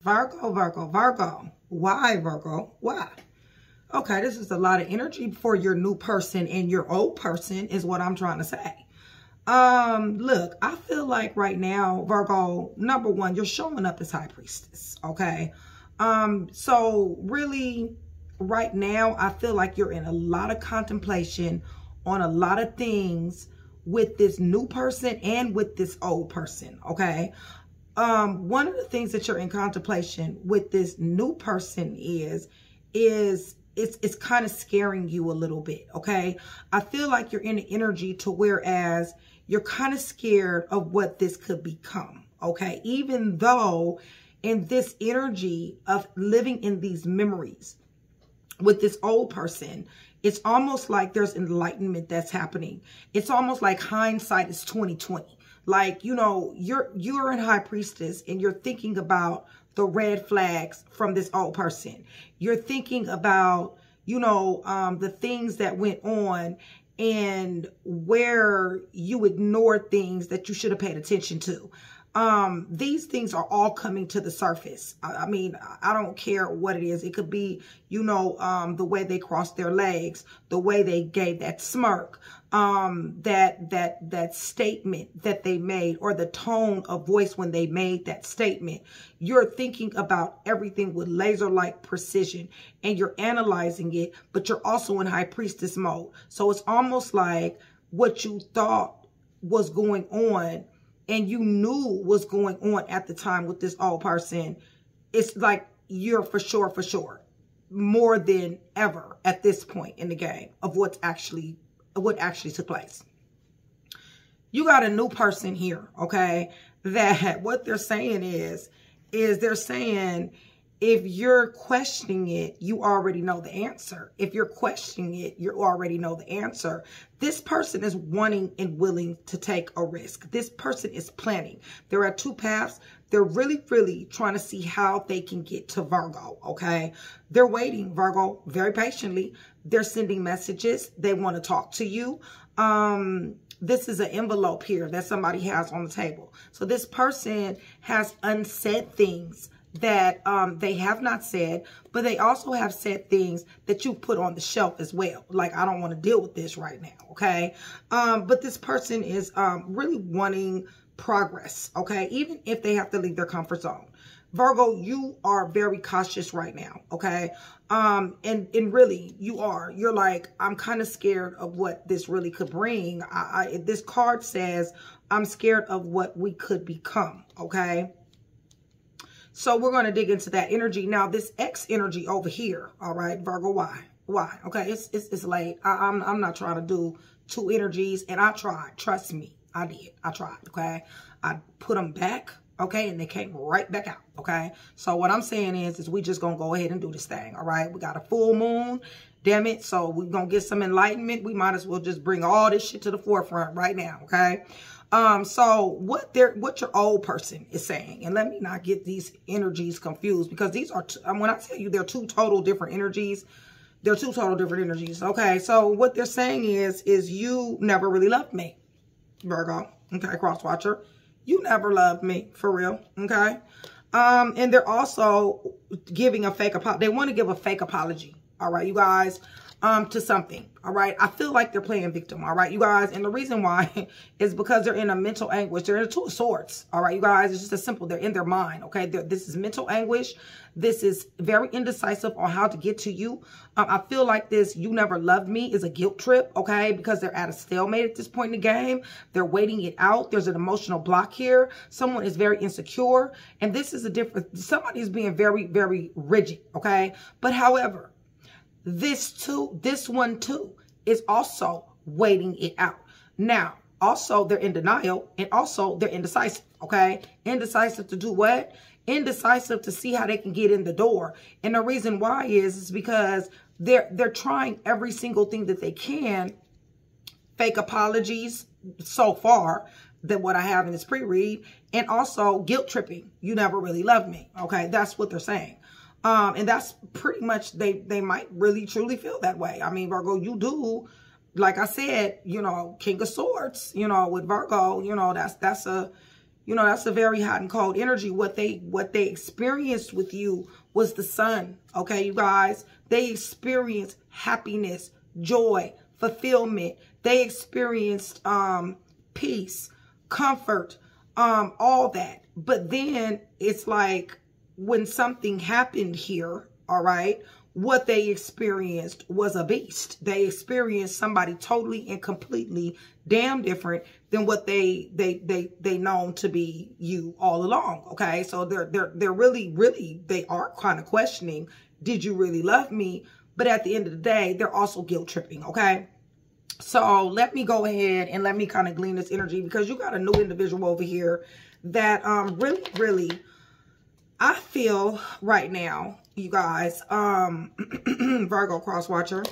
Virgo, Virgo, Virgo. Why, Virgo? Why? Okay, this is a lot of energy for your new person and your old person is what I'm trying to say. Look, I feel like right now, Virgo, number one, you're showing up as High Priestess, okay? So really, right now, I feel like you're in a lot of contemplation on a lot of things with this new person and with this old person, okay? One of the things that you're in contemplation with this new person is it's kind of scaring you a little bit, okay? I feel like you're in the energy to whereas you're kind of scared of what this could become, okay? Even though in this energy of living in these memories with this old person, it's almost like there's enlightenment that's happening. It's almost like hindsight is 20/20. Like, you know, you're in High Priestess and you're thinking about the red flags from this old person. You're thinking about, you know, the things that went on and where you ignored things that you should have paid attention to. These things are all coming to the surface. I mean, I don't care what it is. It could be, you know, the way they crossed their legs, the way they gave that smirk, that statement that they made, or the tone of voice when they made that statement. You're thinking about everything with laser-like precision and you're analyzing it, but you're also in High Priestess mode. So it's almost like what you thought was going on and you knew was going on at the time with this old person, it's like you're for sure, more than ever at this point in the game of what actually took place. You got a new person here, okay? That what they're saying is they're saying if you're questioning it, you already know the answer. If you're questioning it, you already know the answer. This person is wanting and willing to take a risk. This person is planning. There are two paths. They're really, really trying to see how they can get to Virgo, okay? They're waiting, Virgo, very patiently. They're sending messages. They want to talk to you. This is an envelope here that somebody has on the table. So this person has unsaid things that they have not said, but they also have said things that you put on the shelf as well. Like, I don't want to deal with this right now, okay? But this person is really wanting progress, okay? Even if they have to leave their comfort zone. Virgo, you are very cautious right now, okay? And really, you're like, I'm kind of scared of what this really could bring. This card says, I'm scared of what we could become, okay? So we're going to dig into that energy. Now, this X energy over here, all right, Virgo, why? Why? Okay, it's late. I'm not trying to do two energies, and I tried. Trust me, I did. I tried, okay? I put them back, okay, and they came right back out, okay? So what I'm saying is we just going to go ahead and do this thing, all right? We got a full moon, damn it, so we're going to get some enlightenment. We might as well just bring all this shit to the forefront right now, okay? So what your old person is saying, and let me not get these energies confused, because these are, when I tell you they're two total different energies, they're two total different energies. Okay. So what they're saying is you never really loved me, Virgo. Okay. Cross watcher. You never loved me for real. Okay. And they're also giving a fake apology. They want to give a fake apology. All right, you guys. To something, all right? I feel like they're playing victim, all right, you guys? And the reason why is because they're in a mental anguish. They're in a two of swords, all right, you guys? It's just as simple. They're in their mind, okay? This is mental anguish. This is very indecisive on how to get to you. I feel like this you never loved me is a guilt trip, okay? Because they're at a stalemate at this point in the game. They're waiting it out. There's an emotional block here. Someone is very insecure. And this is a different, somebody is being very, very rigid, okay? But however, this one too is also waiting it out. Now, also they're in denial, and also they're indecisive, okay? Indecisive to do what? Indecisive to see how they can get in the door. And the reason why is because they're trying every single thing that they can. Fake apologies so far than what I have in this pre-read, and also guilt tripping. You never really loved me, okay? That's what they're saying. And that's pretty much, they might really truly feel that way. I mean, Virgo, you do, like I said, you know, King of Swords, you know, with Virgo, you know, that's a, You know, that's a very hot and cold energy. What they experienced with you was the sun. Okay, you guys. They experienced happiness, joy, fulfillment. They experienced peace, comfort, all that. But then it's like when something happened here, all right, what they experienced was a beast. They experienced somebody totally and completely damn different than what they known to be you all along. Okay, so they're really they are kind of questioning, did you really love me? But at the end of the day, they're also guilt tripping. Okay, so let me go ahead and let me kind of glean this energy, because you got a new individual over here that really I feel right now, you guys, Virgo cross watcher,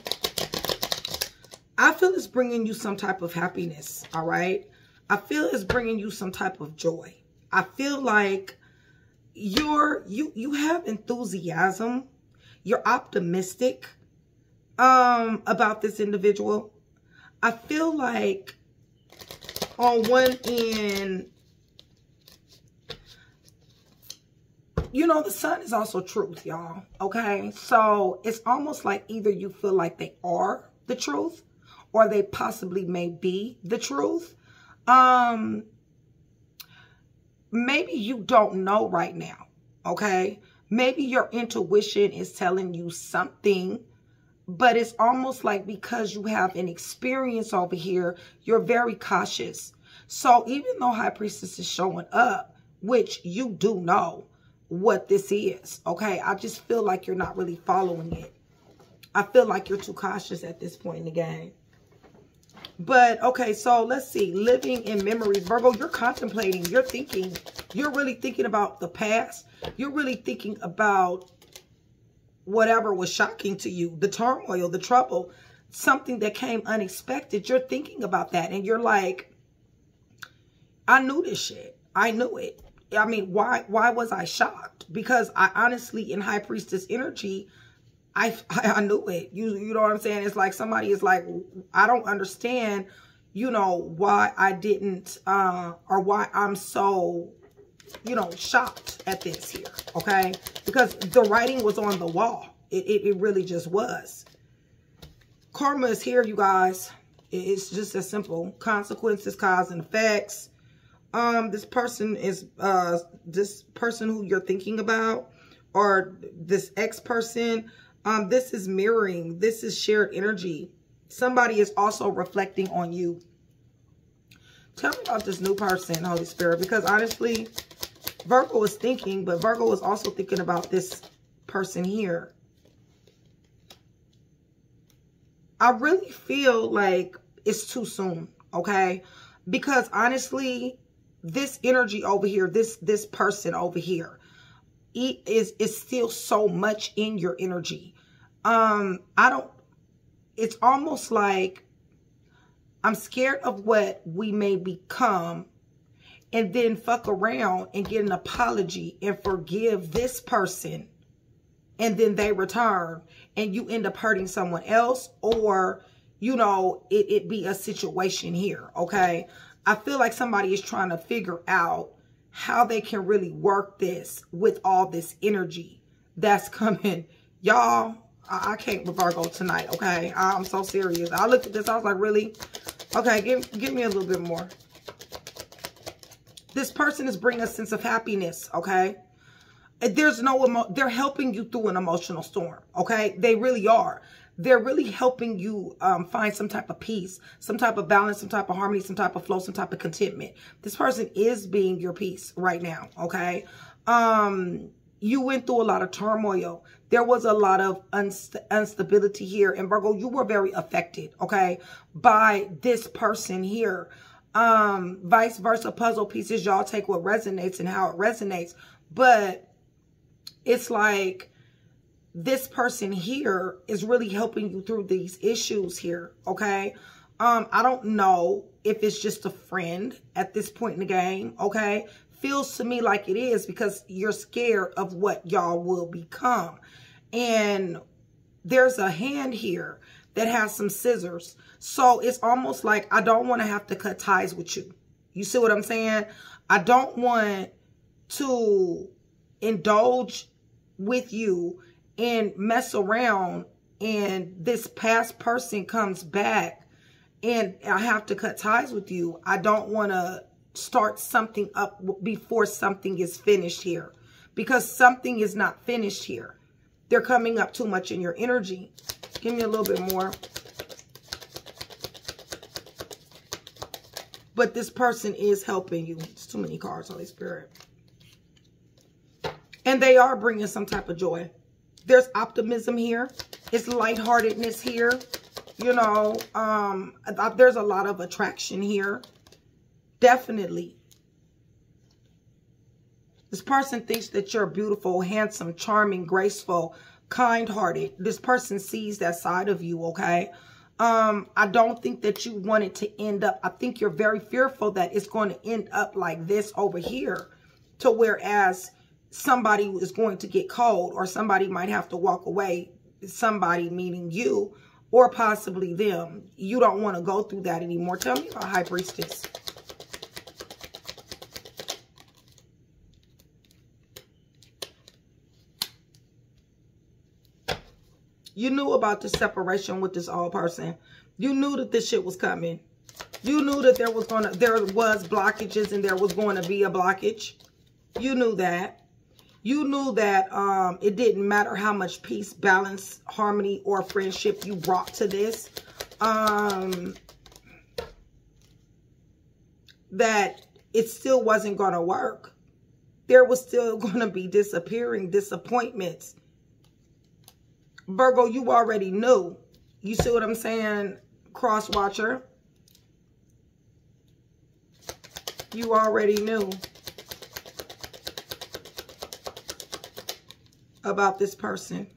I feel it's bringing you some type of happiness, all right? I feel it's bringing you some type of joy. I feel like you have enthusiasm. You're optimistic about this individual. I feel like on one end, you know, the sun is also truth, y'all. Okay, so it's almost like either you feel like they are the truth, or they possibly may be the truth. Maybe you don't know right now. Okay, maybe your intuition is telling you something, but it's almost like because you have an experience over here, you're very cautious. So even though High Priestess is showing up, which you do know what this is, okay, I just feel like you're not really following it. I feel like you're too cautious at this point in the game. But okay, so let's see. Living in memories, Virgo, you're contemplating, you're thinking, you're really thinking about the past. You're really thinking about whatever was shocking to you, the turmoil, the trouble, something that came unexpected. You're thinking about that, and you're like, I knew this shit. I knew it. I mean, why was I shocked? Because I honestly, in High Priestess energy, I knew it. You know what I'm saying? It's like somebody is like, I don't understand, you know, why I didn't, or why I'm so, you know, shocked at this here. Okay, because the writing was on the wall. It really just was. Karma is here, you guys. It's just as simple. Consequences, cause and effects. This person is this person who you're thinking about, or this ex-person. This is mirroring. This is shared energy. Somebody is also reflecting on you. Tell me about this new person, Holy Spirit, because honestly, Virgo is thinking, but Virgo is also thinking about this person here. I really feel like it's too soon, okay? Because honestly, this energy over here, this person over here, is still so much in your energy. It's almost like I'm scared of what we may become, and then fuck around and get an apology and forgive this person, and then they return and you end up hurting someone else, or, you know, it be a situation here, okay? I feel like somebody is trying to figure out how they can really work this with all this energy that's coming. Y'all, I can't with Virgo tonight, okay? I'm so serious. I looked at this, I was like, really? Okay, give me a little bit more. This person is bringing a sense of happiness, okay? They're helping you through an emotional storm, okay? They really are. They're really helping you find some type of peace, some type of balance, some type of harmony, some type of flow, some type of contentment. This person is being your peace right now, okay? You went through a lot of turmoil. There was a lot of instability here. And Virgo, you were very affected, okay, by this person here. Vice versa, puzzle pieces, y'all take what resonates and how it resonates. But it's like this person here is really helping you through these issues here, okay? I don't know if it's just a friend at this point in the game, okay? Feels to me like it is, because you're scared of what y'all will become. And there's a hand here that has some scissors. So it's almost like I don't want to have to cut ties with you. You see what I'm saying? I don't want to indulge with you and mess around and this past person comes back and I have to cut ties with you. I don't want to start something up before something is finished here, because something is not finished here. They're coming up too much in your energy. Give me a little bit more. But this person is helping you. It's too many cards, Holy Spirit. And they are bringing some type of joy. There's optimism here. It's lightheartedness here. You know, there's a lot of attraction here. Definitely. This person thinks that you're beautiful, handsome, charming, graceful, kind-hearted. This person sees that side of you, okay? I don't think that you want it to end up. I think you're very fearful that it's going to end up like this over here. To whereas somebody is going to get cold or somebody might have to walk away. Somebody meaning you or possibly them. You don't want to go through that anymore. Tell me about High Priestess. You knew about the separation with this old person. You knew that this shit was coming. You knew that there was blockages and there was going to be a blockage. You knew that. You knew that it didn't matter how much peace, balance, harmony, or friendship you brought to this. That it still wasn't going to work. There was still going to be disappointments. Virgo, you already knew. You see what I'm saying, cross watcher? You already knew about this person.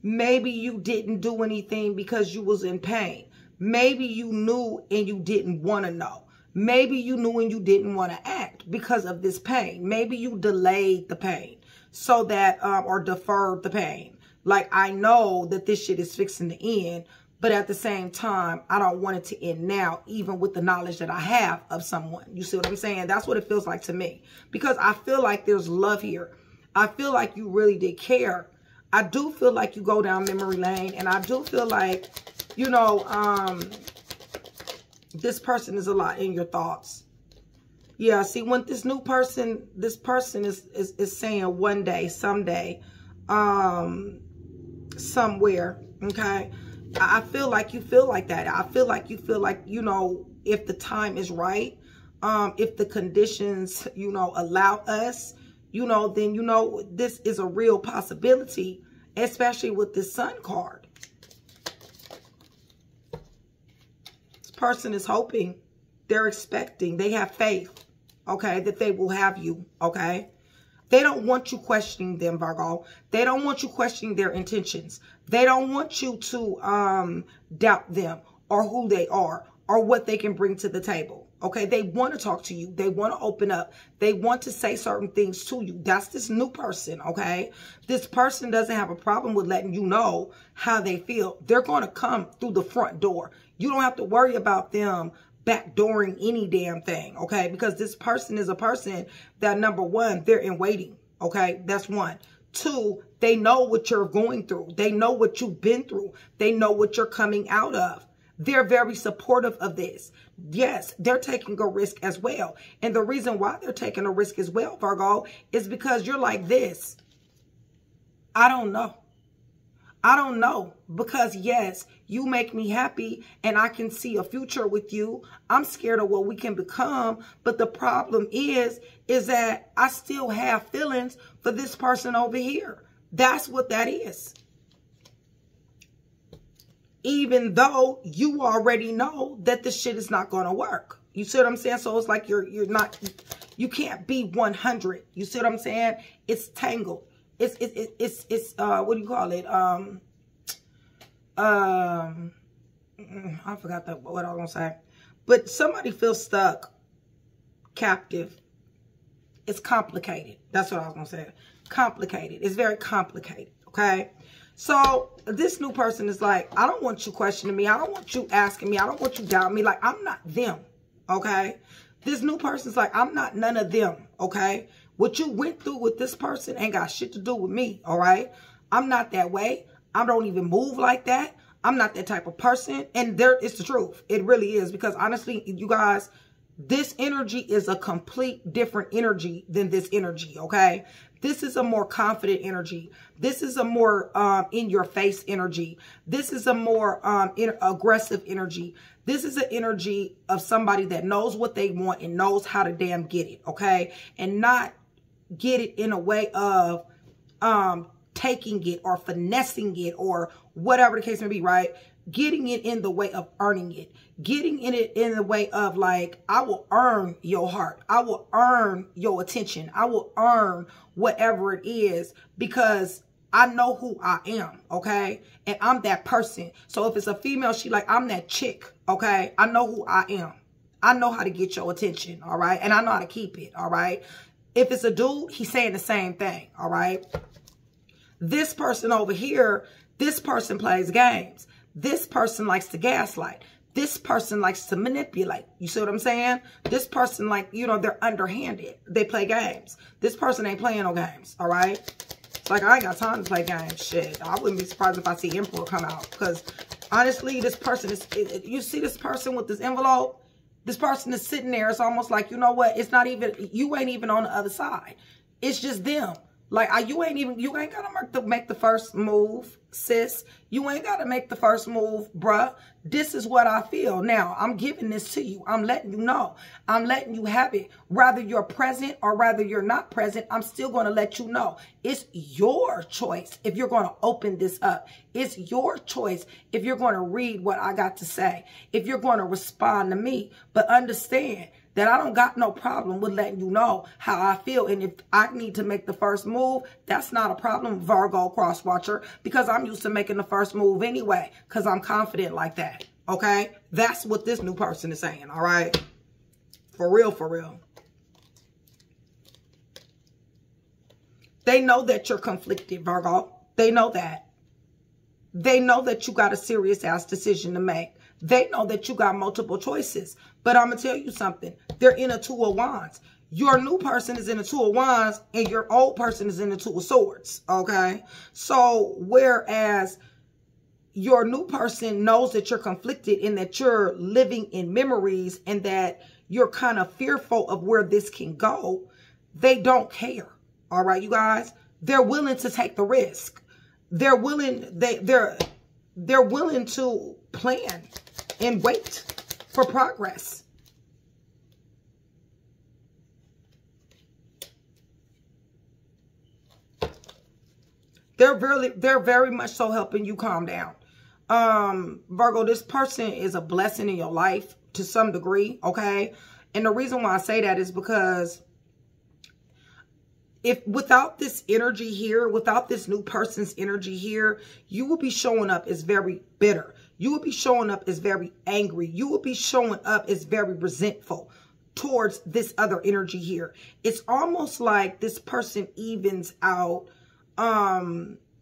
Maybe you didn't do anything because you was in pain. Maybe you knew and you didn't want to know. Maybe you knew and you didn't want to act because of this pain. Maybe you delayed the pain. So that, or deferred the pain. Like, I know that this shit is fixing to end, but at the same time, I don't want it to end now, even with the knowledge that I have of someone. You see what I'm saying? That's what it feels like to me. Because I feel like there's love here. I feel like you really did care. I do feel like you go down memory lane, and I do feel like, you know, this person is a lot in your thoughts. Yeah, see, when this new person, is saying one day, someday, somewhere, okay? I feel like you feel like that. I feel like you feel like, you know, if the time is right, if the conditions, you know, allow us, you know, then, you know, this is a real possibility, especially with this Sun card. This person is hoping, they're expecting, they have faith. Okay, that they will have you, okay? They don't want you questioning them, Virgo. They don't want you questioning their intentions. They don't want you to doubt them or who they are or what they can bring to the table, okay? They want to talk to you. They want to open up. They want to say certain things to you. That's this new person, okay? This person doesn't have a problem with letting you know how they feel. They're going to come through the front door. You don't have to worry about them backdooring any damn thing, okay? Because this person is a person that, number one, they're in waiting, okay? That's one. Two, they know what you're going through. They know what you've been through. They know what you're coming out of. They're very supportive of this. Yes, they're taking a risk as well. And the reason why they're taking a risk as well, Virgo, is because you're like this. I don't know. I don't know, because yes, you make me happy and I can see a future with you. I'm scared of what we can become. But the problem is that I still have feelings for this person over here. That's what that is. Even though you already know that this shit is not going to work. You see what I'm saying? So it's like you can't be 100. You see what I'm saying? It's tangled. It's what do you call it? I forgot what I was gonna say. But somebody feels stuck, captive. It's complicated. That's what I was gonna say. Complicated. It's very complicated. Okay. So this new person is like, I don't want you questioning me. I don't want you asking me. I don't want you doubting me. Like, I'm not them. Okay. This new person's like, I'm not none of them, okay? What you went through with this person ain't got shit to do with me, all right? I'm not that way. I don't even move like that. I'm not that type of person. And it's the truth. It really is. Because honestly, you guys, this energy is a complete different energy than this energy, okay? This is a more confident energy. This is a more in-your-face energy. This is a more aggressive energy. This is an energy of somebody that knows what they want and knows how to damn get it, okay? And not get it in a way of taking it or finessing it or whatever the case may be, right? Getting it in the way of earning it. Getting it in the way of like, I will earn your heart. I will earn your attention. I will earn whatever it is because I know who I am, okay? And I'm that person. So if it's a female, she like, I'm that chick, okay? I know who I am. I know how to get your attention, all right? And I know how to keep it, all right? If it's a dude, he's saying the same thing, all right? This person over here, this person plays games. This person likes to gaslight. This person likes to manipulate. You see what I'm saying? This person, like, you know, they're underhanded. They play games. This person ain't playing no games, all right? It's like, I ain't got time to play games. Shit, I wouldn't be surprised if I see Emperor come out. Because, honestly, this person is... You see this person with this envelope? This person is sitting there. It's almost like, you know what? It's not even... You ain't even on the other side. It's just them. Like, you ain't got to make the first move, sis. You ain't got to make the first move, bruh. This is what I feel. Now, I'm giving this to you. I'm letting you know. I'm letting you have it. Whether you're present or whether you're not present, I'm still going to let you know. It's your choice if you're going to open this up. It's your choice if you're going to read what I got to say. If you're going to respond to me. But understand that I don't got no problem with letting you know how I feel. And if I need to make the first move, that's not a problem, Virgo cross watcher, because I'm used to making the first move anyway, because I'm confident like that. Okay? That's what this new person is saying. All right? For real, for real. They know that you're conflicted, Virgo. They know that. They know that you got a serious ass decision to make. They know that you got multiple choices. But I'm going to tell you something. They're in a Two of Wands. Your new person is in a Two of Wands and your old person is in a Two of Swords. Okay? So, whereas your new person knows that you're conflicted and that you're living in memories and that you're kind of fearful of where this can go, they don't care. All right, you guys? They're willing to take the risk. They're willing, they're willing to plan and wait for progress. They're very much so helping you calm down. Virgo, this person is a blessing in your life to some degree, okay? And the reason why I say that is because if without this energy here, without this new person's energy here, you will be showing up as very bitter. You will be showing up as very angry. You will be showing up as very resentful towards this other energy here. It's almost like this person evens out,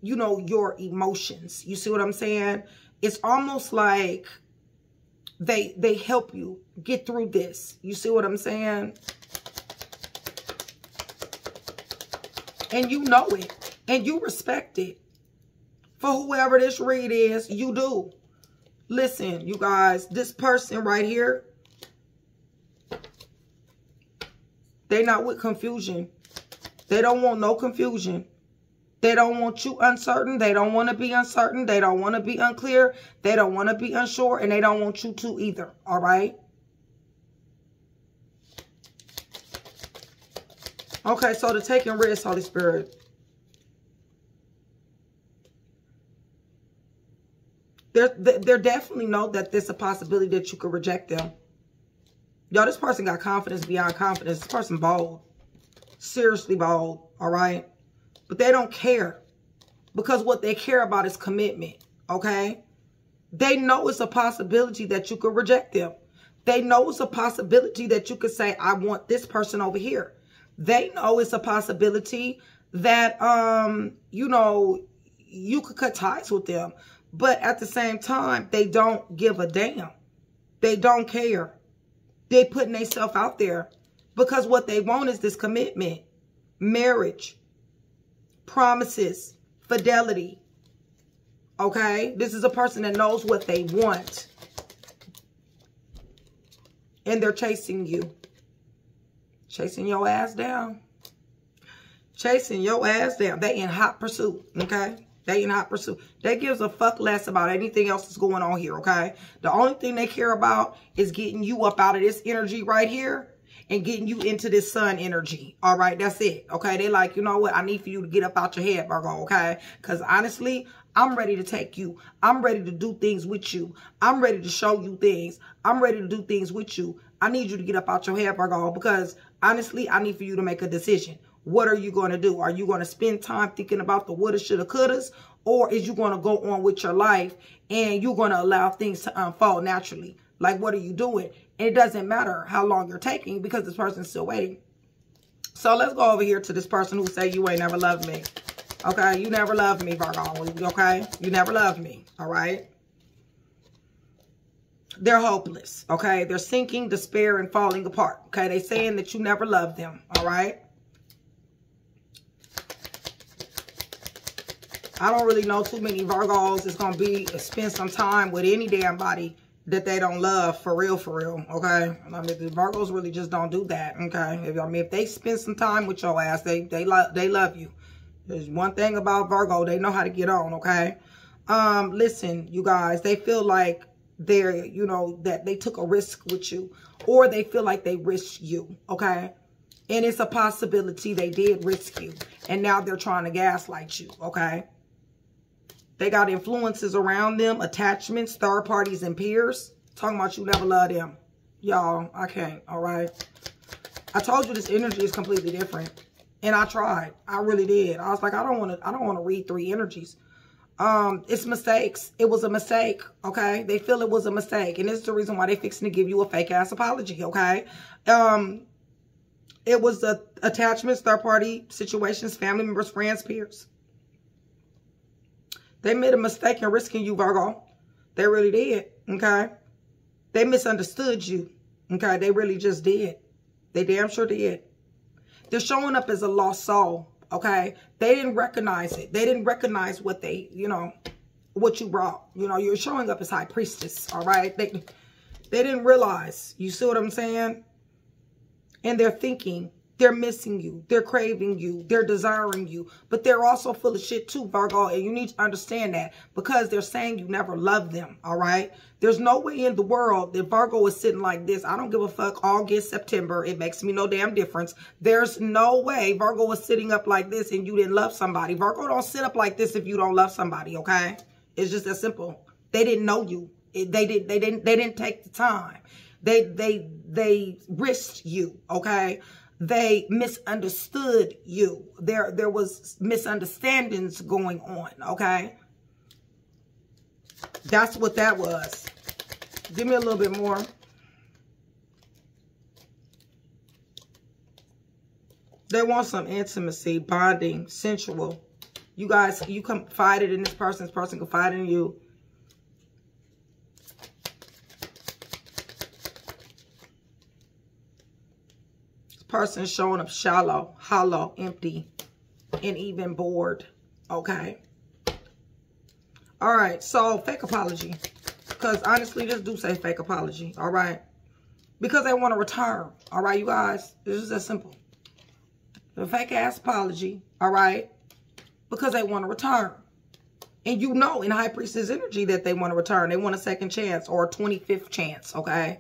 you know, your emotions. You see what I'm saying? It's almost like they help you get through this. You see what I'm saying? And you know it. And you respect it. For whoever this read is, you do. Listen, you guys, this person right here, they not with confusion. They don't want no confusion. They don't want you uncertain. They don't want to be uncertain. They don't want to be unclear. They don't want to be unsure. And they don't want you to either. All right? Okay, so the taking risks, Holy Spirit. They definitely know that there's a possibility that you could reject them. Y'all, this person got confidence beyond confidence. This person bold. Seriously bold. All right? But they don't care. Because what they care about is commitment. Okay? They know it's a possibility that you could reject them. They know it's a possibility that you could say, I want this person over here. They know it's a possibility that, you know, you could cut ties with them. But at the same time, they don't give a damn. They don't care. They putting themselves out there because what they want is this commitment, marriage, promises, fidelity. Okay? This is a person that knows what they want. And they're chasing you. Chasing your ass down. Chasing your ass down. They in hot pursuit. Okay? They in hot pursuit. They gives a fuck less about anything else that's going on here. Okay? The only thing they care about is getting you up out of this energy right here and getting you into this sun energy. All right? That's it. Okay? They like, you know what? I need for you to get up out your head, Virgo. Okay? Because honestly, I'm ready to take you. I'm ready to do things with you. I'm ready to show you things. I'm ready to do things with you. I need you to get up out your head, Virgo, because honestly, I need for you to make a decision. What are you going to do? Are you going to spend time thinking about the woulda, shoulda, couldas? Or is you going to go on with your life and you're going to allow things to unfold naturally? Like, what are you doing? And it doesn't matter how long you're taking because this person's still waiting. So let's go over here to this person who say you ain't never loved me. Okay? You never loved me, Virgo. Okay? You never loved me. All right? They're hopeless. Okay? They're sinking, despair, and falling apart. Okay? They're saying that you never loved them. All right? I don't really know too many Virgos that's going to be spend some time with any damn body that they don't love for real, okay? I mean, the Virgos really just don't do that, okay? If they spend some time with your ass, they love you. There's one thing about Virgo, they know how to get on, okay? Listen, you guys, they feel like they're, you know, that they took a risk with you, or they feel like they risked you, okay? And it's a possibility they did risk you, and now they're trying to gaslight you, okay? They got influences around them, attachments, third parties, and peers. Talking about you never love them. Y'all, I can't, all right? I told you this energy is completely different. And I tried. I really did. I was like, I don't want to read three energies. It's mistakes. It was a mistake, okay? They feel it was a mistake. And this is the reason why they fixing to give you a fake-ass apology, okay? It was the attachments, third-party situations, family members, friends, peers. They made a mistake in risking you, Virgo. They really did, okay? They misunderstood you, okay? They really just did. They damn sure did. They're showing up as a lost soul, okay? They didn't recognize it. They didn't recognize what they, you know, what you brought. You know, you're showing up as high priestess, all right? They didn't realize. You see what I'm saying? And they're thinking. They're missing you. They're craving you. They're desiring you. But they're also full of shit too, Virgo. And you need to understand that. Because they're saying you never loved them. All right? There's no way in the world that Virgo is sitting like this. I don't give a fuck. August, September. It makes me no damn difference. There's no way Virgo is sitting up like this and you didn't love somebody. Virgo don't sit up like this if you don't love somebody. Okay? It's just that simple. They didn't know you. They didn't take the time. They risked you. Okay? They misunderstood you. There was misunderstandings going on, okay? That's what that was. Give me a little bit more. They want some intimacy, bonding, sensual. You guys, you confided in this person confided in you. Person showing up shallow, hollow, empty, and even bored. Okay. All right. So fake apology. Because honestly, this do say fake apology. All right. Because they want to return. All right, you guys. It's just that simple. The fake ass apology. All right. Because they want to return. And you know in High Priestess energy that they want to return. They want a second chance or a 25th chance. Okay.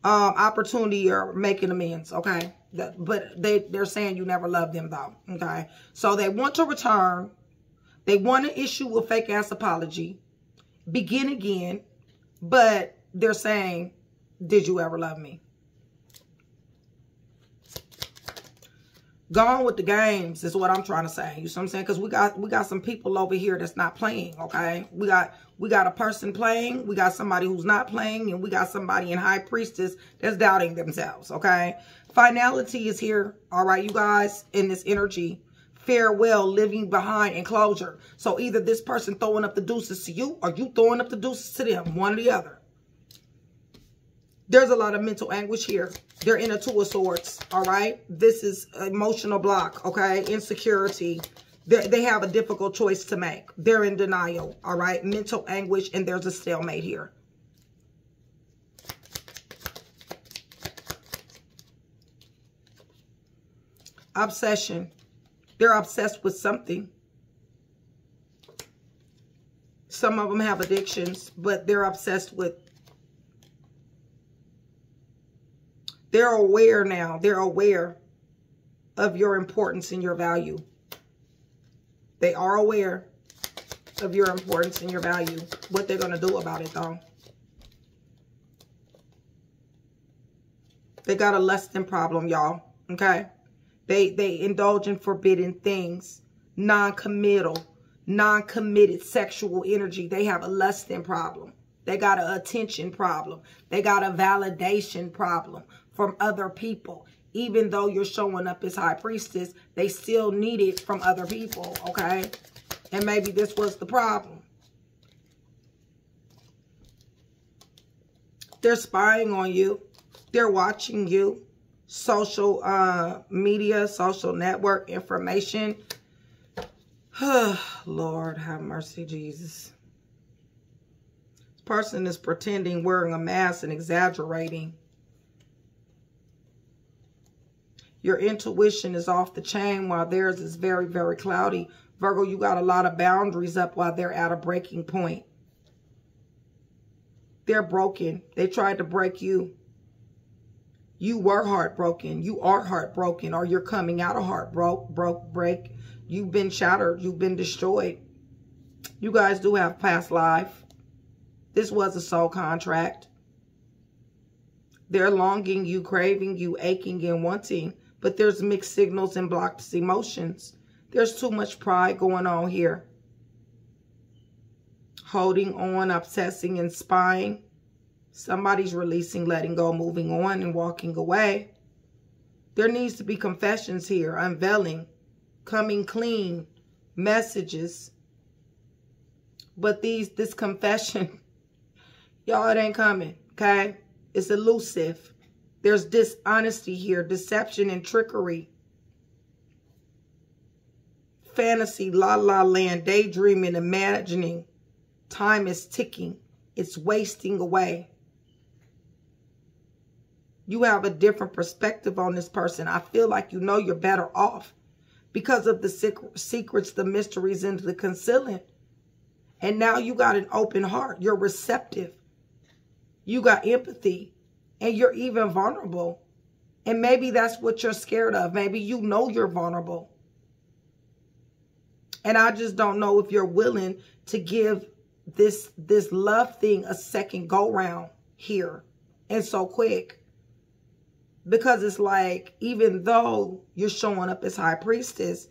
Opportunity or making amends. Okay. But they're saying you never loved them though. Okay. So they want to return. They want to issue a fake ass apology. Begin again. But they're saying, did you ever love me? Gone with the games is what I'm trying to say. You see what I'm saying? Because we got some people over here that's not playing, okay? We got a person playing, we got somebody who's not playing, and we got somebody in High Priestess that's doubting themselves, okay? Finality is here, all right, you guys, in this energy. Farewell, living behind, and closure. So either this person throwing up the deuces to you, or you throwing up the deuces to them, one or the other. There's a lot of mental anguish here. They're in a Two of Swords, all right? This is emotional block, okay? Insecurity. They have a difficult choice to make. They're in denial, all right? Mental anguish, and there's a stalemate here. Obsession. They're obsessed with something. Some of them have addictions, but they're obsessed with. They're aware now. They're aware of your importance and your value. They are aware of your importance and your value. What they're going to do about it, though. They got a lusting problem, y'all. Okay? They indulge in forbidden things. Non-committal. Non-committed sexual energy. They have a lusting problem. They got an attention problem. They got a validation problem from other people. Even though you're showing up as High Priestess, they still need it from other people, okay? And maybe this was the problem. They're spying on you. They're watching you. Social media, social network information. Lord, have mercy, Jesus. This person is pretending, wearing a mask, and exaggerating. Your intuition is off the chain while theirs is very, very cloudy. Virgo, you got a lot of boundaries up while they're at a breaking point. They're broken. They tried to break you. You were heartbroken. You are heartbroken, or you're coming out of break. You've been shattered. You've been destroyed. You guys do have past life. This was a soul contract. They're longing you, craving you, aching and wanting. But there's mixed signals and blocked emotions. There's too much pride going on here. Holding on, obsessing, and spying. Somebody's releasing, letting go, moving on, and walking away. There needs to be confessions here, unveiling, coming clean, messages. But this confession, y'all, it ain't coming, okay? It's elusive. There's dishonesty here, deception and trickery. Fantasy, la-la land, daydreaming, imagining. Time is ticking. It's wasting away. You have a different perspective on this person. I feel like you know you're better off because of the secrets, the mysteries, and the concealing. And now you got an open heart. You're receptive. You got empathy. And you're even vulnerable. And maybe that's what you're scared of. Maybe you know you're vulnerable. And I just don't know if you're willing to give this love thing a second go round here. And so quick. Because it's like, even though you're showing up as High Priestess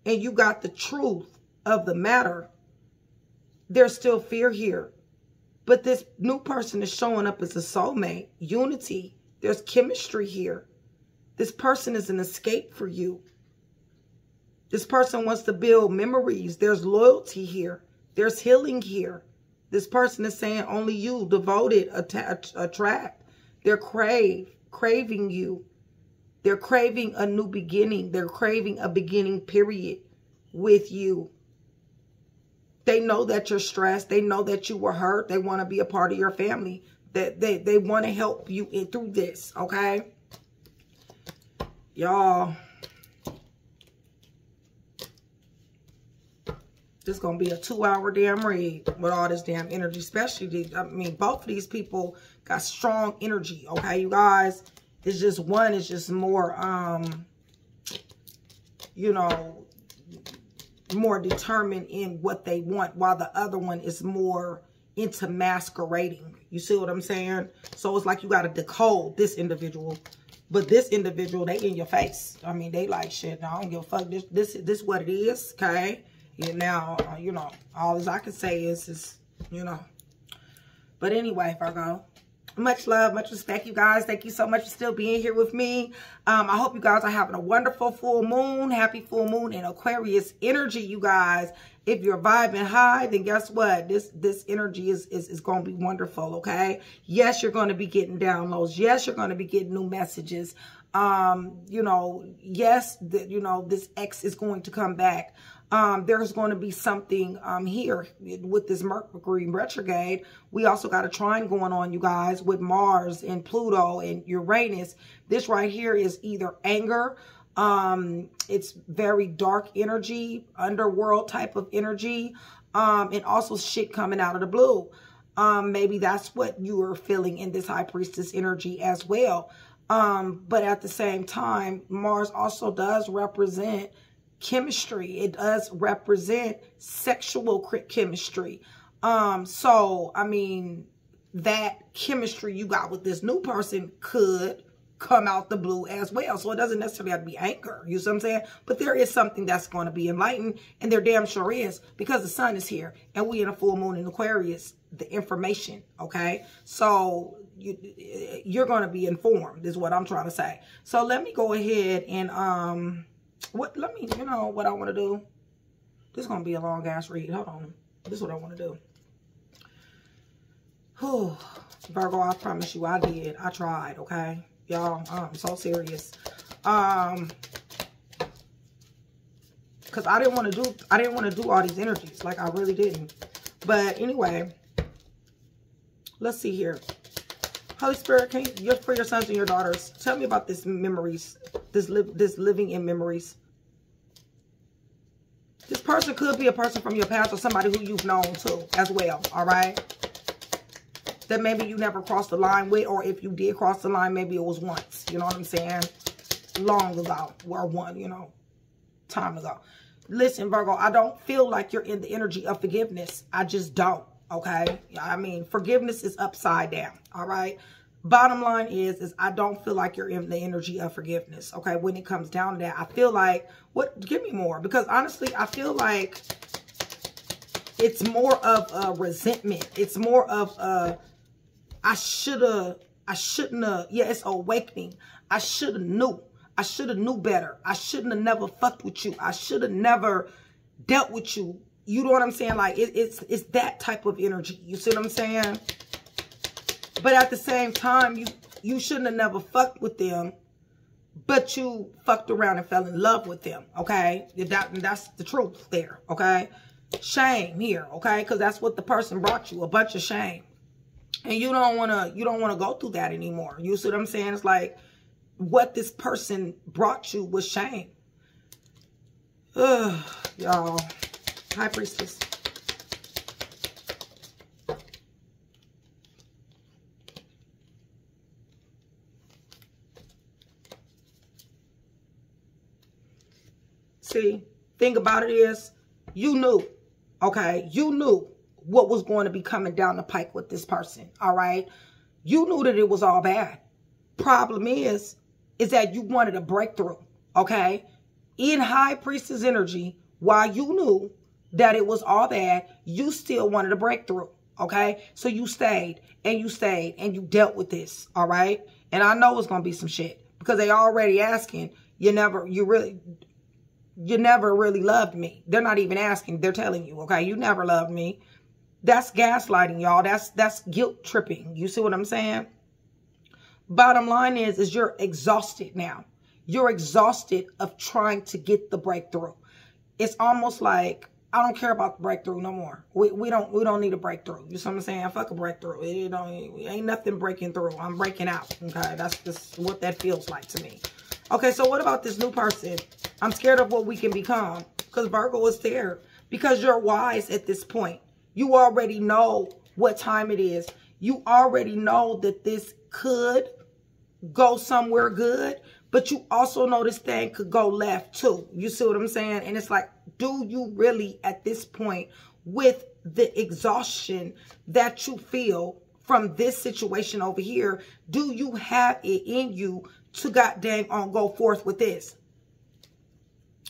and you got the truth of the matter, there's still fear here. But this new person is showing up as a soulmate. Unity. There's chemistry here. This person is an escape for you. This person wants to build memories. There's loyalty here. There's healing here. This person is saying only you, devoted, attract. They're craving you. They're craving a new beginning. They're craving a beginning period with you. They know that you're stressed. They know that you were hurt. They want to be a part of your family. They want to help you through this, okay? Y'all, this is going to be a 2-hour damn read with all this damn energy. Especially, I mean, both of these people got strong energy, okay, you guys? It's just one is just more, you know, more determined in what they want, while the other one is more into masquerading. You see what I'm saying? So it's like you got to decode this individual. But this individual, they in your face. I mean, they like, shit, I don't give a fuck. This what it is, okay? And now, you know, all I can say is, you know. But anyway, Virgo, Much love, much respect, you guys. Thank you so much for still being here with me. I hope you guys are having a wonderful full moon. Happy full moon in Aquarius energy, you guys. If you're vibing high, then guess what? This energy is going to be wonderful, okay? Yes, you're going to be getting downloads. Yes, you're going to be getting new messages. You know, yes, this X is going to come back. There's going to be something here with this Mercury retrograde. We also got a trine going on, you guys, with Mars and Pluto and Uranus. This right here is either anger. It's very dark energy, underworld type of energy, and also shit coming out of the blue. Maybe that's what you are feeling in this High Priestess energy as well. But at the same time, Mars also does represent chemistry. It does represent sexual chemistry. So, I mean, that chemistry you got with this new person could come out the blue as well. So it doesn't necessarily have to be anger. You see what I'm saying? But there is something that's going to be enlightened, and there damn sure is, because the sun is here and we in a full moon in Aquarius, the information, okay? So you're going to be informed is what I'm trying to say. So let me go ahead and, you know what I want to do? This is going to be a long ass read. Hold on. This is what I want to do. Whew. Virgo, I promise you I did. I tried, okay? Y'all, I'm so serious. Because I didn't want to do all these energies. Like, I really didn't. But anyway, let's see here. Holy Spirit, for your sons and your daughters, tell me about this memories, this living in memories. This person could be a person from your past or somebody who you've known too as well, all right? That maybe you never crossed the line with, or if you did cross the line, maybe it was once, you know what I'm saying? Long ago, or time ago. Listen, Virgo, I don't feel like you're in the energy of forgiveness. I just don't, okay? I mean, forgiveness is upside down, all right? Bottom line is I don't feel like you're in the energy of forgiveness, okay? When it comes down to that, I feel like, give me more. Because honestly, I feel like it's more of a resentment. It's more of a, I shouldn't have, yeah, it's awakening. I should have knew. I should have knew better. I shouldn't have never fucked with you. I should have never dealt with you. You know what I'm saying? Like, it's that type of energy. You see what I'm saying? But at the same time, you shouldn't have never fucked with them, but you fucked around and fell in love with them, okay? That's the truth there, okay? Shame here, okay? Because that's what the person brought you, a bunch of shame. And you don't want to go through that anymore. You see what I'm saying? It's like what this person brought you was shame. Ugh, y'all. High Priestess. See, thing about it is, you knew, okay? You knew what was going to be coming down the pike with this person, all right? You knew that it was all bad. Problem is that you wanted a breakthrough, okay? In High Priestess energy, while you knew that it was all bad, you still wanted a breakthrough, okay? So you stayed, and you dealt with this, all right? And I know it's going to be some shit, because they already asking, you never really loved me. They're not even asking. They're telling you, okay, you never loved me. That's gaslighting, y'all. That's guilt tripping. You see what I'm saying? Bottom line is you're exhausted now. You're exhausted of trying to get the breakthrough. It's almost like, I don't care about the breakthrough no more. We don't need a breakthrough. You see what I'm saying? Fuck a breakthrough. It ain't nothing breaking through. I'm breaking out. Okay, that's just what that feels like to me. Okay, so what about this new person? I'm scared of what we can become, because Virgo is there. Because you're wise at this point. You already know what time it is. You already know that this could go somewhere good, but you also know this thing could go left too. You see what I'm saying? And it's like, do you really at this point, with the exhaustion that you feel from this situation over here, do you have it in you to goddamn go forth with this?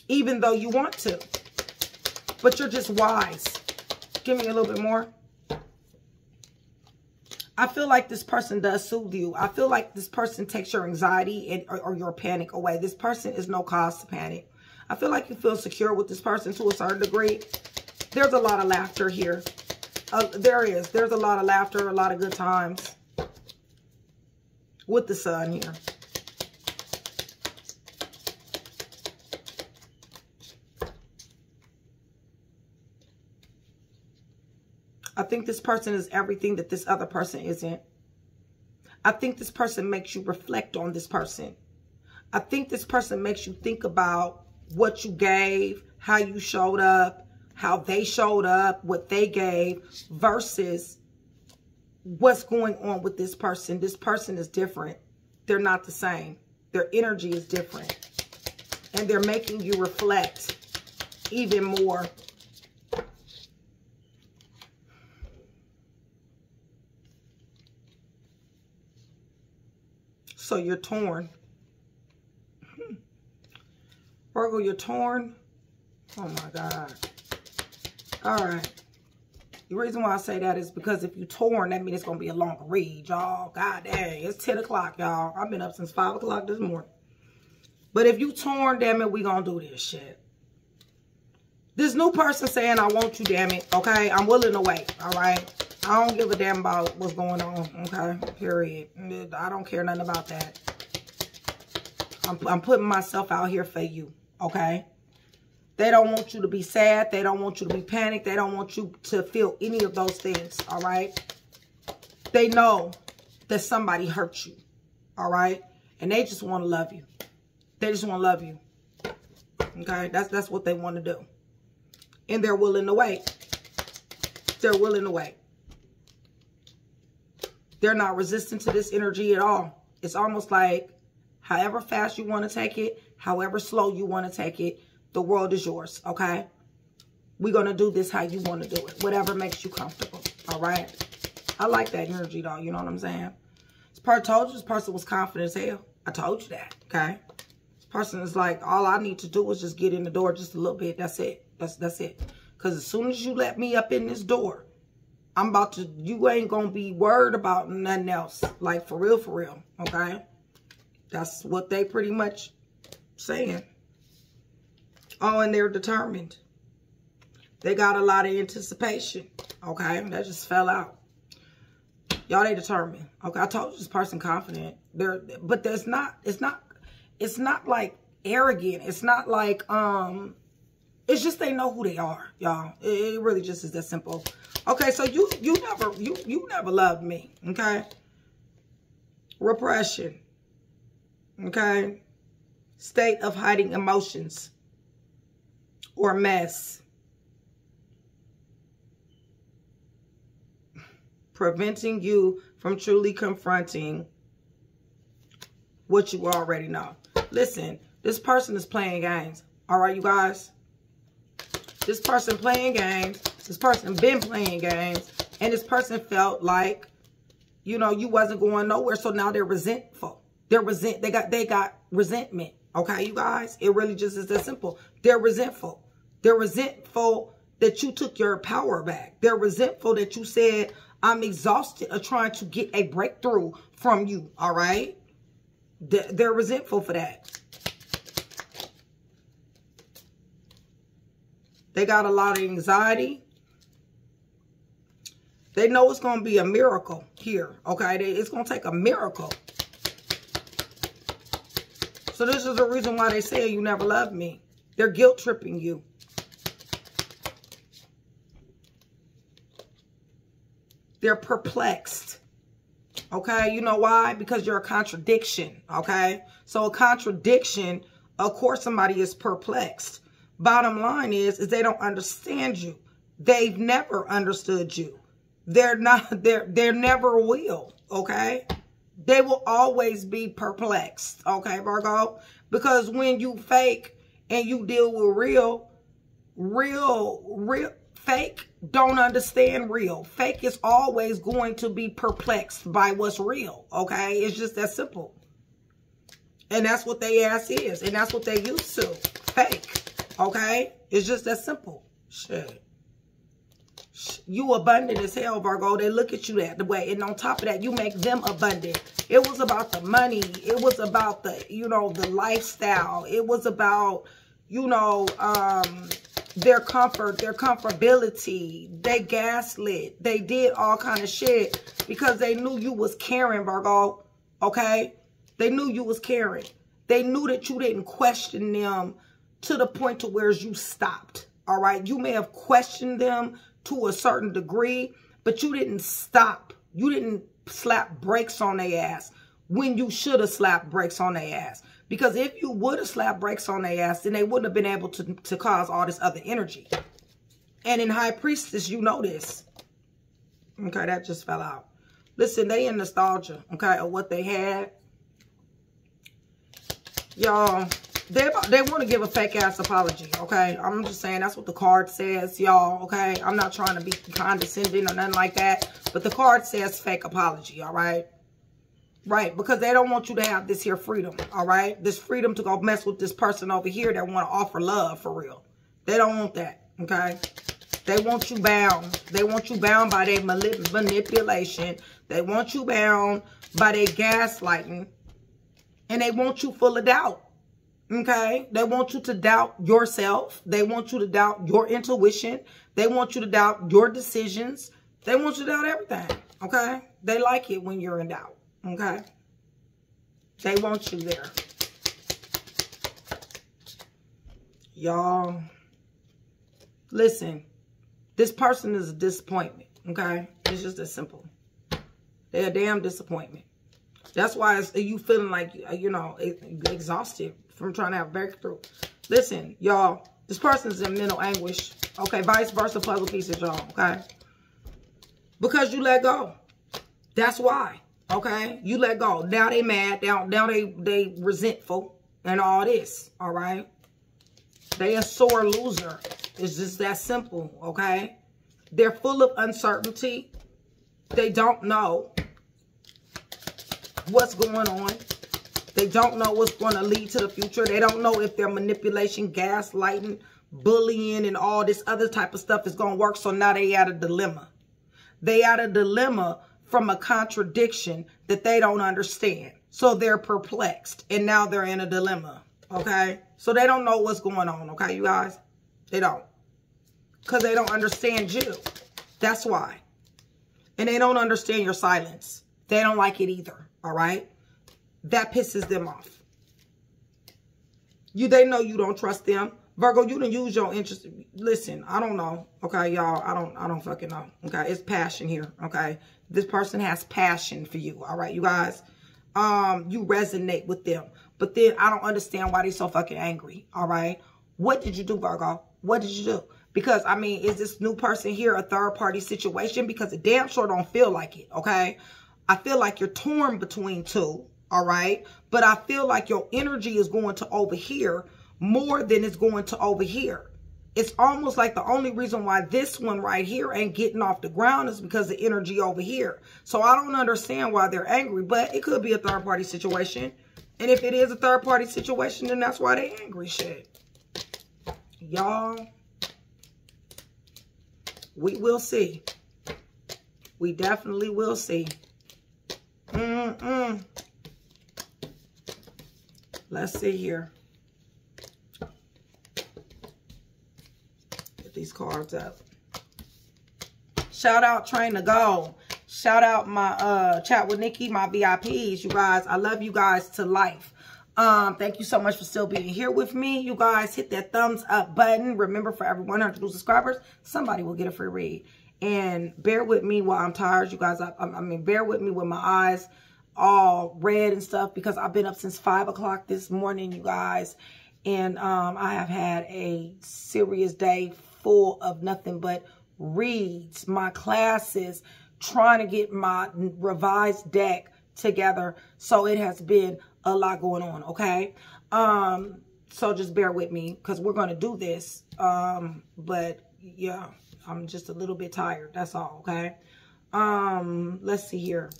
Even though you want to. But you're just wise. Give me a little bit more. I feel like this person does soothe you. I feel like this person takes your anxiety and or your panic away. This person is no cause to panic. I feel like you feel secure with this person to a certain degree. There's a lot of laughter here. There is. There's a lot of laughter, a lot of good times with the sun here. I think this person is everything that this other person isn't. I think this person makes you reflect on this person. I think this person makes you think about what you gave, how you showed up, how they showed up, what they gave, versus what's going on with this person. This person is different. They're not the same. Their energy is different. And they're making you reflect even more. So you're torn. Virgo, you're torn. Oh my God. All right. The reason why I say that is because if you're torn, that means it's going to be a longer read, y'all. God dang. It's 10 o'clock, y'all. I've been up since 5 o'clock this morning. But if you torn, damn it, we going to do this shit. This new person saying, I want you, damn it. Okay? I'm willing to wait. All right? I don't give a damn about what's going on. Okay? Period. I don't care nothing about that. I'm putting myself out here for you. Okay? They don't want you to be sad. They don't want you to be panicked. They don't want you to feel any of those things. All right? They know that somebody hurt you. All right? And they just want to love you. They just want to love you. Okay? That's what they want to do. And they're willing to wait. They're willing to wait. They're not resistant to this energy at all. It's almost like however fast you want to take it, however slow you want to take it, the world is yours, okay? We're going to do this how you want to do it. Whatever makes you comfortable, all right? I like that energy, though. You know what I'm saying? I told you this person was confident as hell. I told you that, okay? This person is like, all I need to do is just get in the door just a little bit. That's it. That's it. Because as soon as you let me up in this door, I'm about to, you ain't going to be worried about nothing else. Like, for real, okay? That's what they pretty much saying. Oh, and they're determined. They got a lot of anticipation, okay? That just fell out. Y'all, they determined. Okay, I told you this person confident. But there's not, it's not like arrogant. It's not like, it's just they know who they are, y'all. It really just is that simple. Okay, so you never loved me, okay? Repression, okay? State of hiding emotions or mess. Preventing you from truly confronting what you already know. Listen, this person is playing games. All right, you guys? This person playing games. This person been playing games. And this person felt like, you know, you wasn't going nowhere. So now they're resentful. They got resentment. Okay, you guys? It really just is that simple. They're resentful. They're resentful that you took your power back. They're resentful that you said, I'm exhausted of trying to get a breakthrough from you. All right? They're resentful for that. They got a lot of anxiety. They know it's going to be a miracle here. Okay? It's going to take a miracle. So this is the reason why they say you never loved me. They're guilt tripping you. They're perplexed. Okay? You know why? Because you're a contradiction. Okay? So a contradiction, of course somebody is perplexed. Bottom line is they don't understand you. They've never understood you. They're never will. Okay? They will always be perplexed. Okay, Virgo? Because when you fake and you deal with real, fake don't understand real. Fake is always going to be perplexed by what's real. Okay? It's just that simple. And that's what they ass is. And that's what they used to. Fake. Okay? It's just that simple. Shit. You abundant as hell, Virgo. They look at you that way. And on top of that, you make them abundant. It was about the money. It was about the, you know, the lifestyle. It was about, you know, their comfort, their comfortability. They gaslit. They did all kind of shit because they knew you was caring, Virgo. Okay? They knew you was caring. They knew that you didn't question them to the point to where you stopped. All right? You may have questioned them to a certain degree, but you didn't stop. You didn't slap brakes on their ass when you should have slapped brakes on their ass. Because if you would have slapped brakes on their ass, then they wouldn't have been able to cause all this other energy. And in High Priestess, you know this. Okay, that just fell out. Listen, they in nostalgia, okay, of what they had. Y'all, they want to give a fake-ass apology, okay? I'm just saying that's what the card says, y'all, okay? I'm not trying to be condescending or nothing like that. But the card says fake apology, all right? Right, because they don't want you to have this here freedom, all right? This freedom to go mess with this person over here that want to offer love for real. They don't want that, okay? They want you bound. They want you bound by their manipulation. They want you bound by their gaslighting. And they want you full of doubt, okay? They want you to doubt yourself. They want you to doubt your intuition. They want you to doubt your decisions. They want you to doubt everything, okay? They like it when you're in doubt, okay? They want you there. Y'all, listen, this person is a disappointment, okay? It's just that simple. They're a damn disappointment. That's why you feeling like, you know, exhausted from trying to have breakthrough. Listen, y'all, this person is in mental anguish. Okay, vice versa puzzle pieces, y'all, okay? Because you let go. That's why, okay? You let go. Now they mad. Now they resentful and all this, all right? They a sore loser. It's just that simple, okay? They're full of uncertainty. They don't know what's going on. They don't know what's going to lead to the future. They don't know if their manipulation, gaslighting, bullying, and all this other type of stuff is going to work. So now they at a dilemma. They at a dilemma from a contradiction that they don't understand. So they're perplexed. And now they're in a dilemma. Okay? So they don't know what's going on. Okay, you guys? They don't. Because they don't understand you. That's why. And they don't understand your silence. They don't like it either. All right? That pisses them off. They know you don't trust them. Virgo, you done use your interest. Listen, I don't know. Okay, y'all. I don't fucking know. Okay, it's passion here. Okay, this person has passion for you. All right, you guys. You resonate with them, but then I don't understand why they're so fucking angry. All right, what did you do, Virgo? What did you do? Because I mean, is this new person here a third party situation? Because it damn sure don't feel like it. Okay, I feel like you're torn between two. All right, but I feel like your energy is going to over here more than it's going to over here. It's almost like the only reason why this one right here ain't getting off the ground is because of the energy over here. So I don't understand why they're angry, but it could be a third party situation. And if it is a third party situation, then that's why they're angry. Shit. Y'all, we will see. We definitely will see. Let's see here. Get these cards up. Shout out Train to Go. Shout out my Chat with Nikki, my VIPs, you guys. I love you guys to life. Thank you so much for still being here with me. You guys, hit that thumbs up button. Remember, for every 100 new subscribers, somebody will get a free read. And bear with me while I'm tired, you guys. I mean, bear with me with my eyes all red and stuff, because I've been up since 5 o'clock this morning, you guys. And I have had a serious day full of nothing but reads, my classes, trying to get my revised deck together. So it has been a lot going on, okay? So just bear with me, because we're going to do this. But yeah, I'm just a little bit tired. That's all, okay? Let's see here.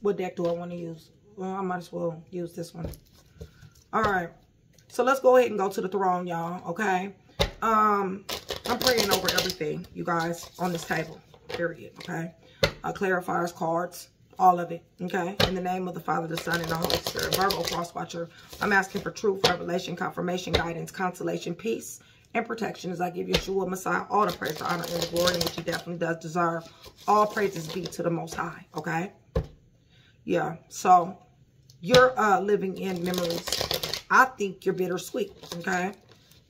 What deck do I want to use? Well, I might as well use this one. All right. So let's go ahead and go to the throne, y'all, okay? I'm praying over everything. everything, you guys, on this table. Period. Okay. Clarifiers, cards, all of it. Okay. In the name of the Father, the Son, and the Holy Spirit. Virgo, cross watcher. I'm asking for truth, revelation, confirmation, guidance, consolation, peace, and protection as I give Yeshua Messiah all the praise, the honor, and the glory, which he definitely does deserve. All praises be to the Most High. Okay. Yeah. So you're living in memories. I think you're bittersweet. Okay.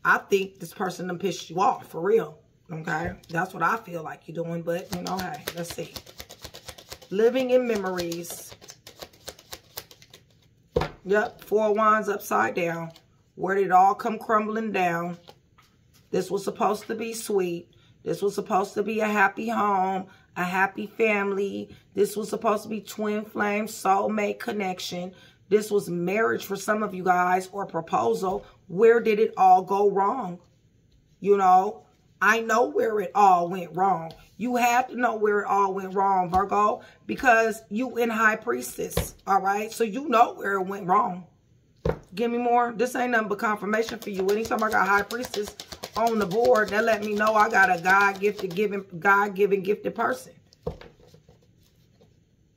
I think this person done pissed you off for real. Okay. That's what I feel like you're doing. But, you know, hey, let's see. Living in memories. Yep. 4 of Wands upside down. Where did it all come crumbling down? This was supposed to be sweet. This was supposed to be a happy home, a happy family. This was supposed to be twin flame, soulmate connection. This was marriage for some of you guys, or proposal. Where did it all go wrong? You know, I know where it all went wrong. You had to know where it all went wrong, Virgo, because you in High Priestess, all right? So you know where it went wrong. Give me more. This ain't nothing but confirmation for you. Anytime I got High Priestess on the board, that let me know I got a God-given gifted person.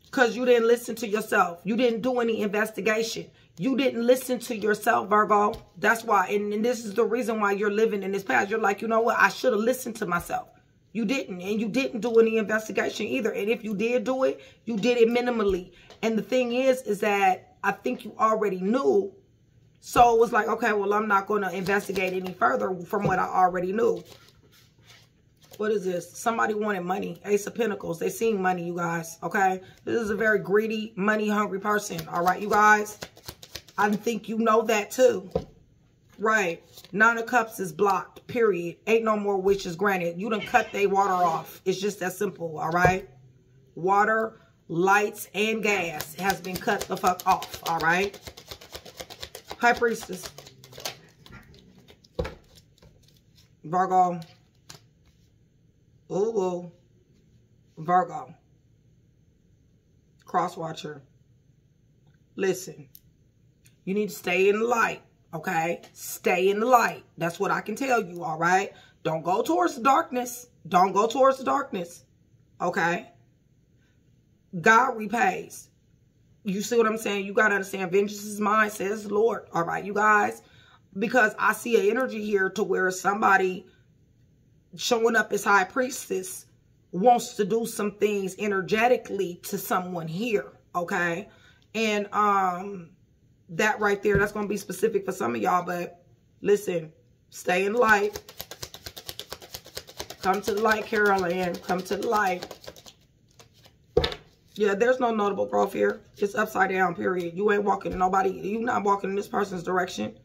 Because you didn't listen to yourself. You didn't do any investigation. You didn't listen to yourself, Virgo. That's why. And this is the reason why you're living in this past. You're like, you know what? I should have listened to myself. You didn't. And you didn't do any investigation either. And if you did do it, you did it minimally. And the thing is that I think you already knew. So it was like, okay, well, I'm not going to investigate any further from what I already knew. What is this? Somebody wanted money. Ace of Pentacles. They seen money, you guys. Okay. This is a very greedy, money hungry person. All right, you guys. I think you know that too. Right. 9 of Cups is blocked. Period. Ain't no more wishes granted. You done cut their water off. It's just that simple. All right. Water, lights, and gas has been cut the fuck off. All right. High Priestess. Virgo. Ooh. Virgo. Cross watcher. Listen. You need to stay in the light. Okay? Stay in the light. That's what I can tell you. All right? Don't go towards the darkness. Don't go towards the darkness. Okay? God repays. You see what I'm saying? You got to understand, vengeance is mine, says the Lord. All right, you guys? Because I see an energy here to where somebody showing up as High Priestess wants to do some things energetically to someone here. Okay? And that right there, that's going to be specific for some of y'all. But listen, stay in the light. Come to the light, Caroline. Come to the light. Yeah, there's no notable growth here. It's upside down, period. You ain't walking in nobody. You're not walking in this person's direction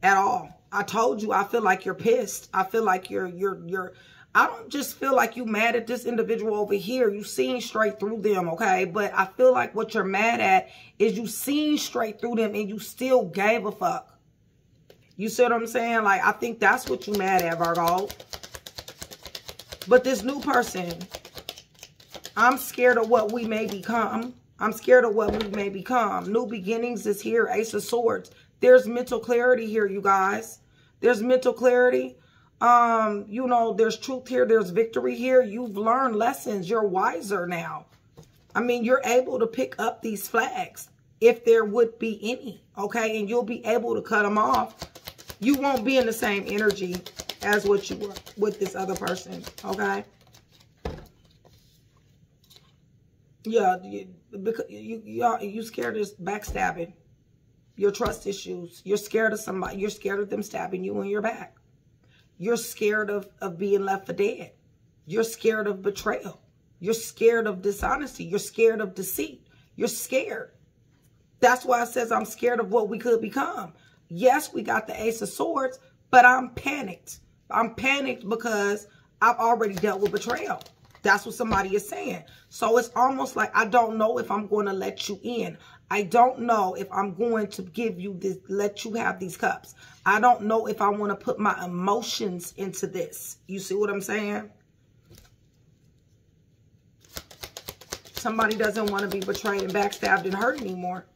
at all. I told you, I feel like you're pissed. I feel like I don't just feel like you mad at this individual over here. You seen straight through them, okay? But I feel like what you're mad at is you seen straight through them and you still gave a fuck. You see what I'm saying? Like, I think that's what you mad at, Virgo. But this new person, I'm scared of what we may become. I'm scared of what we may become. New beginnings is here. Ace of Swords. There's mental clarity here, you guys. There's mental clarity. You know, there's truth here. There's victory here. You've learned lessons. You're wiser now. I mean, you're able to pick up these flags if there would be any, okay? And you'll be able to cut them off. You won't be in the same energy as what you were with this other person, okay? Yeah, because you scared of backstabbing, your trust issues. You're scared of somebody. You're scared of them stabbing you in your back. You're scared of being left for dead. You're scared of betrayal. You're scared of dishonesty. You're scared of deceit. You're scared. That's why it says I'm scared of what we could become. Yes, we got the Ace of Swords, but I'm panicked. I'm panicked because I've already dealt with betrayal. That's what somebody is saying. So it's almost like I don't know if I'm going to let you in. I don't know if I'm going to give you this, let you have these cups. I don't know if I want to put my emotions into this. You see what I'm saying? Somebody doesn't want to be betrayed and backstabbed and hurt anymore.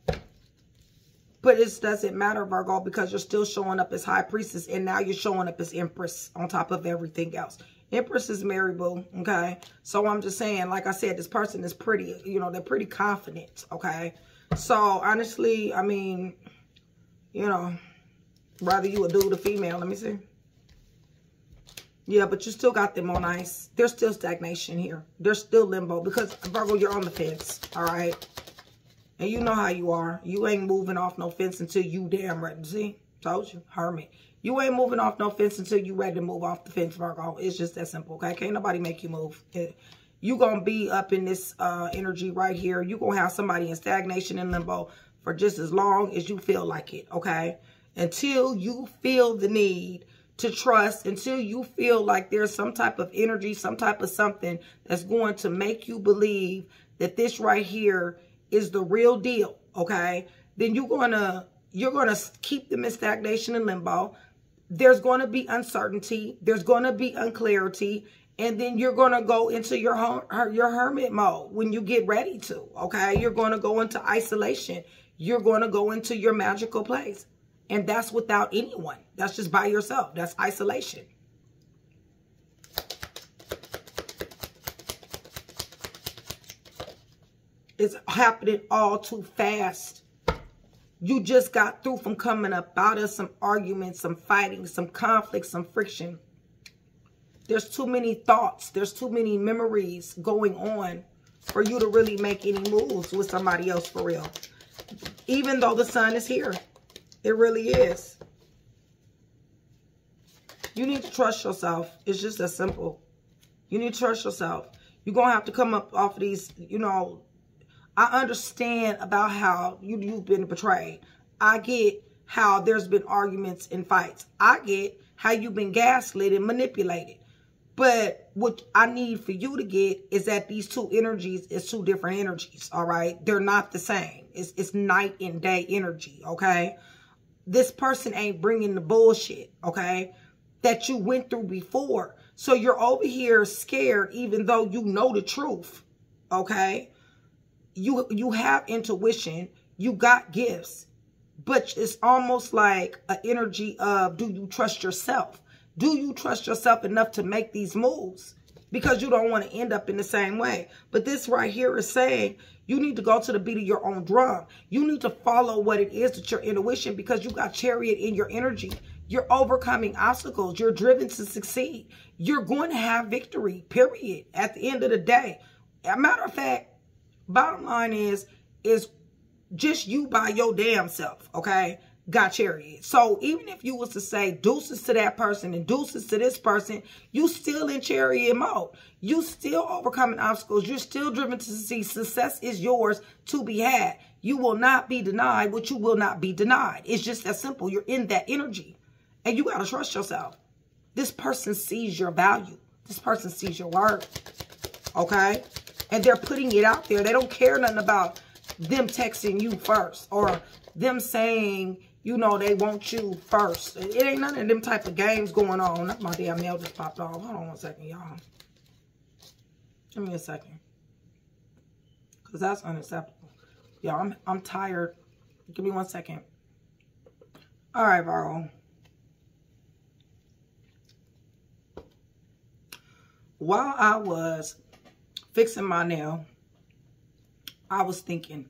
But it doesn't matter, Virgo, because you're still showing up as High Priestess and now you're showing up as Empress on top of everything else. Empress is married, boo. Okay. So I'm just saying, like I said, this person is pretty, you know, they're pretty confident. Okay. So honestly, I mean, you know, rather you a dude or female. Let me see. Yeah, but you still got them on ice. There's still stagnation here. There's still limbo because, Virgo, you're on the fence. All right. And you know how you are. You ain't moving off no fence until you damn ready. See? Told you. Hermit. You ain't moving off no fence until you ready to move off the fence, Virgo. It's just that simple, okay? Can't nobody make you move. You going to be up in this energy right here. You going to have somebody in stagnation and limbo for just as long as you feel like it, okay? Until you feel the need to trust, until you feel like there's some type of energy, some type of something that's going to make you believe that this right here is the real deal, okay? Then you're going to keep them in stagnation and limbo. There's going to be uncertainty. There's going to be unclarity. And then you're going to go into your hermit mode when you get ready to, okay? You're going to go into isolation. You're going to go into your magical place. And that's without anyone. That's just by yourself. That's isolation. It's happening all too fast. You just got through from coming up out of some arguments, some fighting, some conflict, some friction. There's too many thoughts. There's too many memories going on for you to really make any moves with somebody else for real. Even though the sun is here. It really is. You need to trust yourself. It's just that simple. You need to trust yourself. You're going to have to come up off of these, you know. I understand about how you've been betrayed. I get how there's been arguments and fights. I get how you've been gaslit and manipulated. But what I need for you to get is that these two energies is two different energies, all right? They're not the same. It's night and day energy, okay? This person ain't bringing the bullshit, okay, that you went through before. So you're over here scared even though you know the truth, okay? You have intuition. You got gifts. But it's almost like an energy of, do you trust yourself? Do you trust yourself enough to make these moves? Because you don't want to end up in the same way. But this right here is saying you need to go to the beat of your own drum. You need to follow what it is that your intuition, because you got Chariot in your energy. You're overcoming obstacles. You're driven to succeed. You're going to have victory, period, at the end of the day. As a matter of fact, bottom line is just you by your damn self, okay? Got Chariot. So even if you was to say deuces to that person and deuces to this person, you still in Chariot mode. You still overcoming obstacles. You're still driven to succeed. Success is yours to be had. You will not be denied what you will not be denied. It's just that simple. You're in that energy. And you got to trust yourself. This person sees your value. This person sees your worth. Okay? And they're putting it out there. They don't care nothing about them texting you first or them saying, you know, they want you first. It ain't none of them type of games going on. My damn nail just popped off. Hold on one second, y'all. Give me a second. Because that's unacceptable. Y'all, I'm tired. Give me 1 second. All right, Virgo. While I was fixing my nail, I was thinking,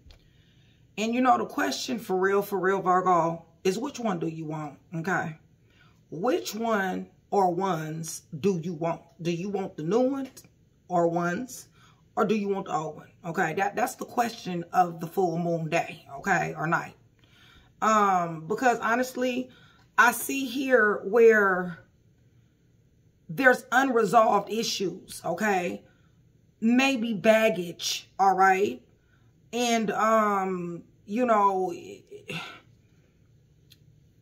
and you know, the question for real, Virgo, is which one do you want? Okay. Which one or ones do you want? Do you want the new ones or ones? Or do you want the old one? Okay. That's the question of the full moon day. Okay. Or night. Because honestly, I see here where there's unresolved issues. Okay. Maybe baggage. All right. And, you know,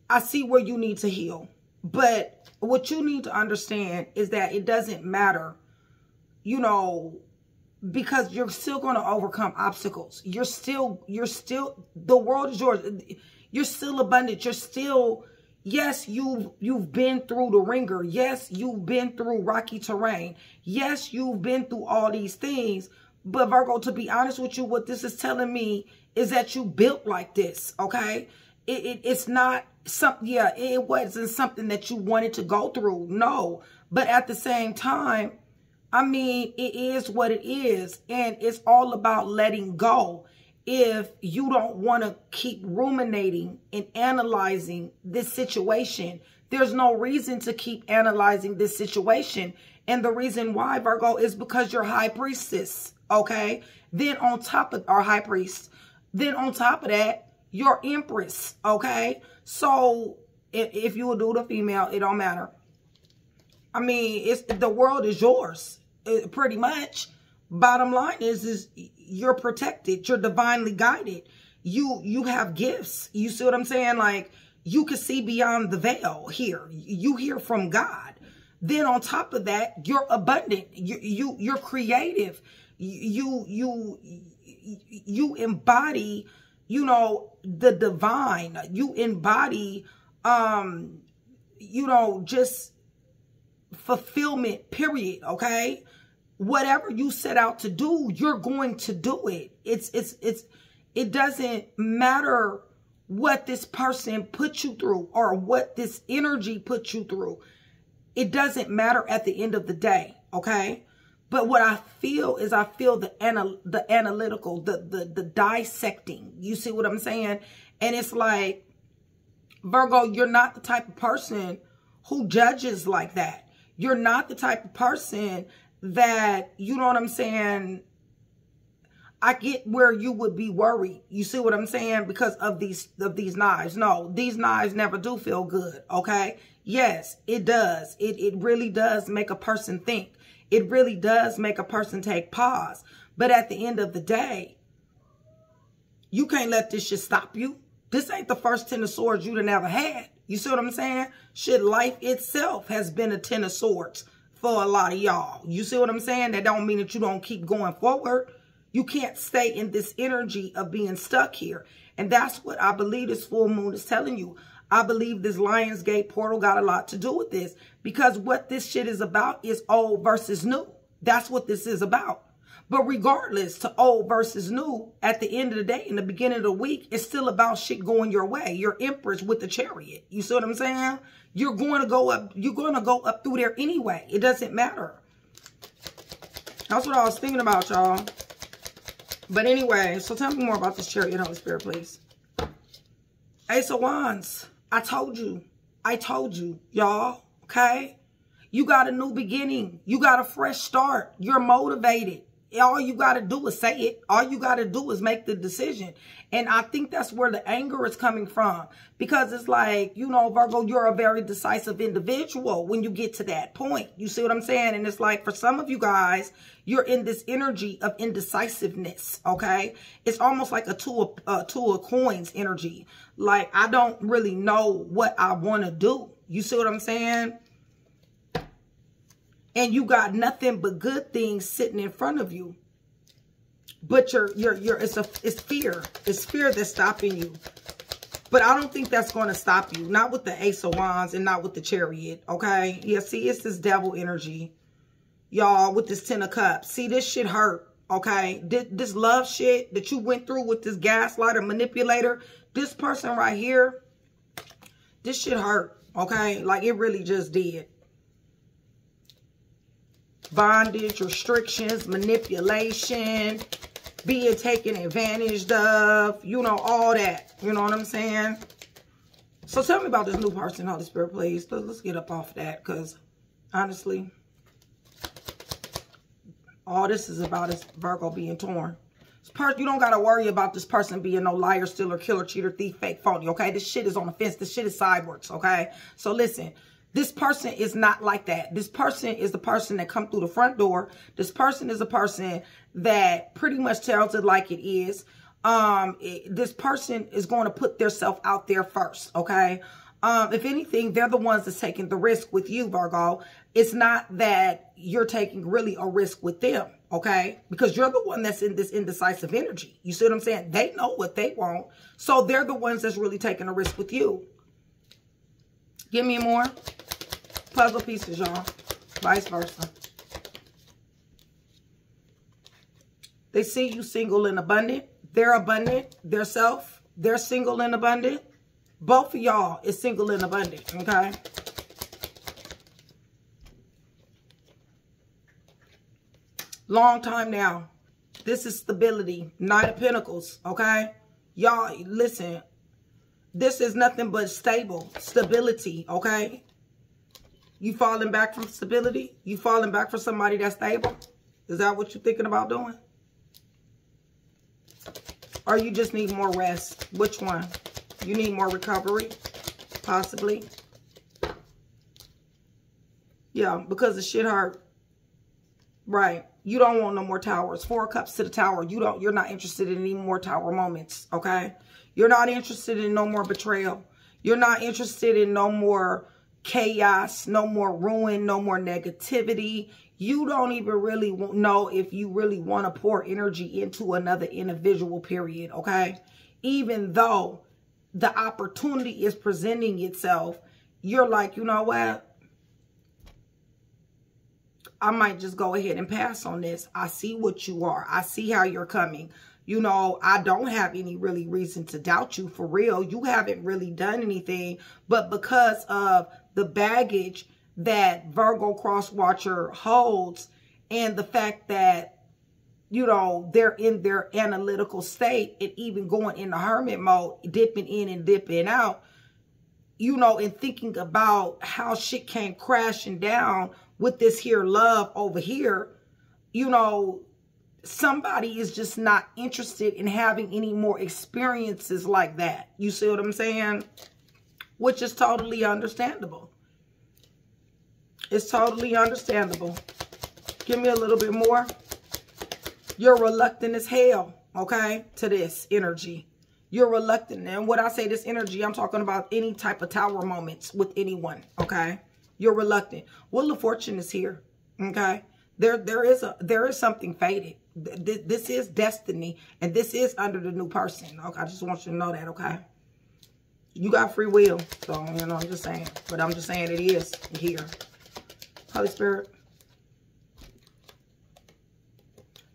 I see where you need to heal. But what you need to understand is that it doesn't matter, you know, because you're still going to overcome obstacles. You're still, the world is yours. You're still abundant. You're still, yes, you've been through the ringer. Yes, you've been through rocky terrain. Yes, you've been through all these things. But Virgo, to be honest with you, what this is telling me is that you built like this, okay? It's not something, yeah, it wasn't something that you wanted to go through. No, But at the same time, I mean, it is what it is. And it's all about letting go. If you don't want to keep ruminating and analyzing this situation, there's no reason to keep analyzing this situation. And the reason why, Virgo, is because you're high priestess, okay? Then on top of our high priest, then on top of that, you're empress, okay? So if you will do the female, it don't matter. I mean, the world is yours, pretty much. Bottom line is you're protected. You're divinely guided. You have gifts. You see what I'm saying? Like, you can see beyond the veil here. You hear from God. Then on top of that, you're abundant. You're creative. You embody, you know, the divine. You embody, you know, just fulfillment, period. Okay. Whatever you set out to do, you're going to do it. It doesn't matter what this person put you through or what this energy put you through. It doesn't matter at the end of the day, okay? But what I feel is I feel the analytical, the dissecting. You see what I'm saying? And it's like, Virgo, you're not the type of person who judges like that. You're not the type of person that, you know what I'm saying, I get where you would be worried. You see what I'm saying? Because of these knives. No, these knives never do feel good, okay? Yes, it does. It really does make a person think. It really does make a person take pause. But at the end of the day, you can't let this shit stop you. This ain't the first 10 of swords you'd have never had. You see what I'm saying? Shit, life itself has been a 10 of swords for a lot of y'all. You see what I'm saying? That don't mean that you don't keep going forward. You can't stay in this energy of being stuck here. And that's what I believe this full moon is telling you. I believe this Lionsgate portal got a lot to do with this. Because what this shit is about is old versus new. That's what this is about. But regardless to old versus new, at the end of the day, in the beginning of the week, it's still about shit going your way. You're Empress with the Chariot. You see what I'm saying? You're going to go up. You're going to go up through there anyway. It doesn't matter. That's what I was thinking about, y'all. But anyway, so tell me more about this Chariot, Holy Spirit, please. Ace of Wands. I told you, y'all, okay? You got a new beginning. You got a fresh start. You're motivated. All you got to do is say it. All you got to do is make the decision. And I think that's where the anger is coming from. Because it's like, you know, Virgo, you're a very decisive individual when you get to that point. You see what I'm saying? And it's like, for some of you guys, you're in this energy of indecisiveness, okay? It's almost like a two of coins energy. Like, I don't really know what I want to do. You see what I'm saying? And you got nothing but good things sitting in front of you. But it's fear. It's fear that's stopping you. But I don't think that's going to stop you. Not with the Ace of Wands and not with the Chariot, okay? Yeah, see, it's this devil energy. Y'all, with this 10 of Cups. See, this shit hurt, okay? This love shit that you went through with this gaslighter, manipulator, this person right here, this shit hurt, okay? Like, it really just did. Bondage, restrictions, manipulation, being taken advantage of, you know, all that. You know what I'm saying? So tell me about this new person, Holy Spirit, please. Let's get up off that, because honestly, all this is about is Virgo being torn. You don't got to worry about this person being no liar, stealer, killer, cheater, thief, fake, phony, okay? This shit is on the fence. This shit is sideways, okay? So listen. This person is not like that. This person is the person that come through the front door. This person is a person that pretty much tells it like it is. This person is going to put themselves out there first, okay? If anything, they're the ones that's taking the risk with you, Virgo. It's not that you're taking really a risk with them, okay? Because you're the one that's in this indecisive energy. You see what I'm saying? They know what they want. So they're the ones that's really taking a risk with you. Give me more puzzle pieces, y'all. Vice versa. They see you single and abundant. They're abundant. They're self. They're single and abundant. Both of y'all is single and abundant, okay? Long time now. This is stability. Knight of Pentacles, okay? Y'all, listen. This is nothing but stability, okay? You falling back from stability? You falling back for somebody that's stable? Is that what you're thinking about doing? Or you just need more rest? Which one? You need more recovery? Possibly. Yeah, because the shit hurt. Right. You don't want no more towers. 4 of Cups to the Tower. You're not interested in any more tower moments, okay? You're not interested in no more betrayal. You're not interested in no more chaos, no more ruin, no more negativity. You don't even really know if you really want to pour energy into another individual, period, okay? Even though the opportunity is presenting itself, you're like, you know what? I might just go ahead and pass on this. I see what you are. I see how you're coming. You know, I don't have any really reason to doubt you for real. You haven't really done anything. But because of the baggage that Virgo cross watcher holds and the fact that, you know, they're in their analytical state and even going in the hermit mode, dipping in and dipping out, you know, and thinking about how shit came crashing down with this here love over here, you know, somebody is just not interested in having any more experiences like that. You see what I'm saying? Which is totally understandable. It's totally understandable. Give me a little bit more. You're reluctant as hell, okay, to this energy. You're reluctant. And when I say this energy, I'm talking about any type of tower moments with anyone, okay? You're reluctant. Wheel of Fortune is here, okay? There is something fated. This is destiny, and this is under the new person. Okay, I just want you to know that, okay? You got free will, so, you know, I'm just saying. But I'm just saying it is here. Holy Spirit.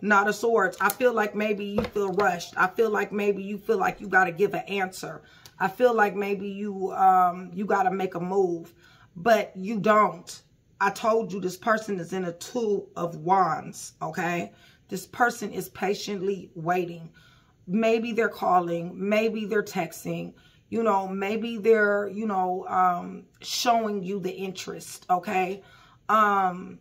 Knight of Swords. I feel like maybe you feel rushed. I feel like maybe you feel like you got to give an answer. I feel like maybe you got to make a move, but you don't. I told you this person is in a 2 of Wands, okay? This person is patiently waiting. Maybe they're calling. Maybe they're texting. You know, maybe they're, you know, showing you the interest, okay? But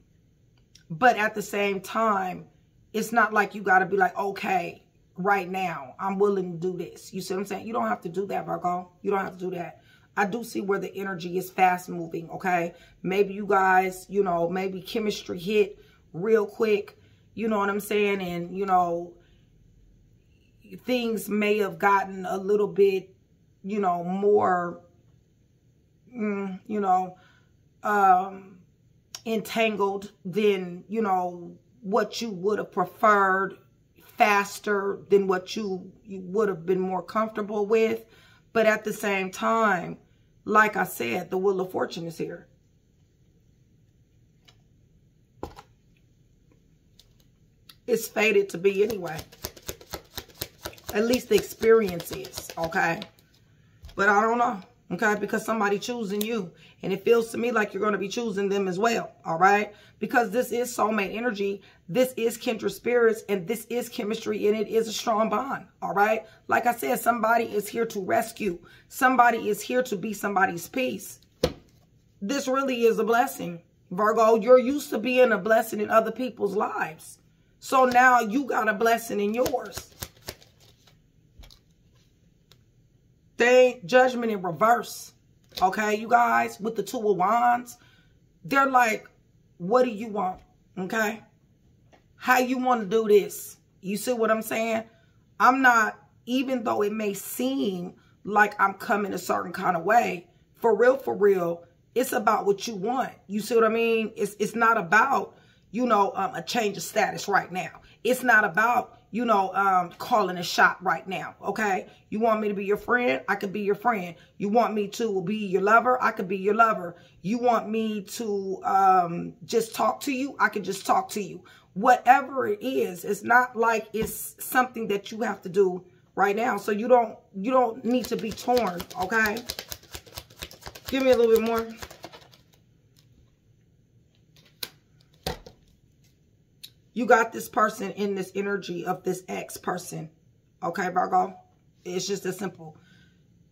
at the same time, it's not like you got to be like, okay, right now, I'm willing to do this. You see what I'm saying? You don't have to do that, Virgo. You don't have to do that. I do see where the energy is fast moving, okay? Maybe you guys, you know, maybe chemistry hit real quick. You know what I'm saying? And, you know, things may have gotten a little bit, you know, more, you know, entangled than, you know, what you would have preferred, faster than what you would have been more comfortable with. But at the same time, like I said, the Wheel of Fortune is here. It's fated to be anyway. At least the experience is, okay? But I don't know, okay? Because somebody choosing you. And it feels to me like you're going to be choosing them as well, all right? Because this is soulmate energy. This is kindred spirits. And this is chemistry. And it is a strong bond, all right? Like I said, somebody is here to rescue. Somebody is here to be somebody's peace. This really is a blessing, Virgo. You're used to being a blessing in other people's lives. So now you got a blessing in yours. Judgment in reverse. Okay, you guys, with the 2 of Wands, they're like, what do you want? Okay, how you want to do this? You see what I'm saying? I'm not, even though it may seem like I'm coming a certain kind of way, for real, it's about what you want. You see what I mean? It's not about, you know, a change of status right now. It's not about, you know, calling a shot right now, okay? You want me to be your friend? I could be your friend. You want me to be your lover? I could be your lover. You want me to just talk to you? I could just talk to you. Whatever it is, it's not like it's something that you have to do right now. So you don't need to be torn, okay? Give me a little bit more. You got this person in this energy of this ex person. Okay, Virgo? It's just as simple.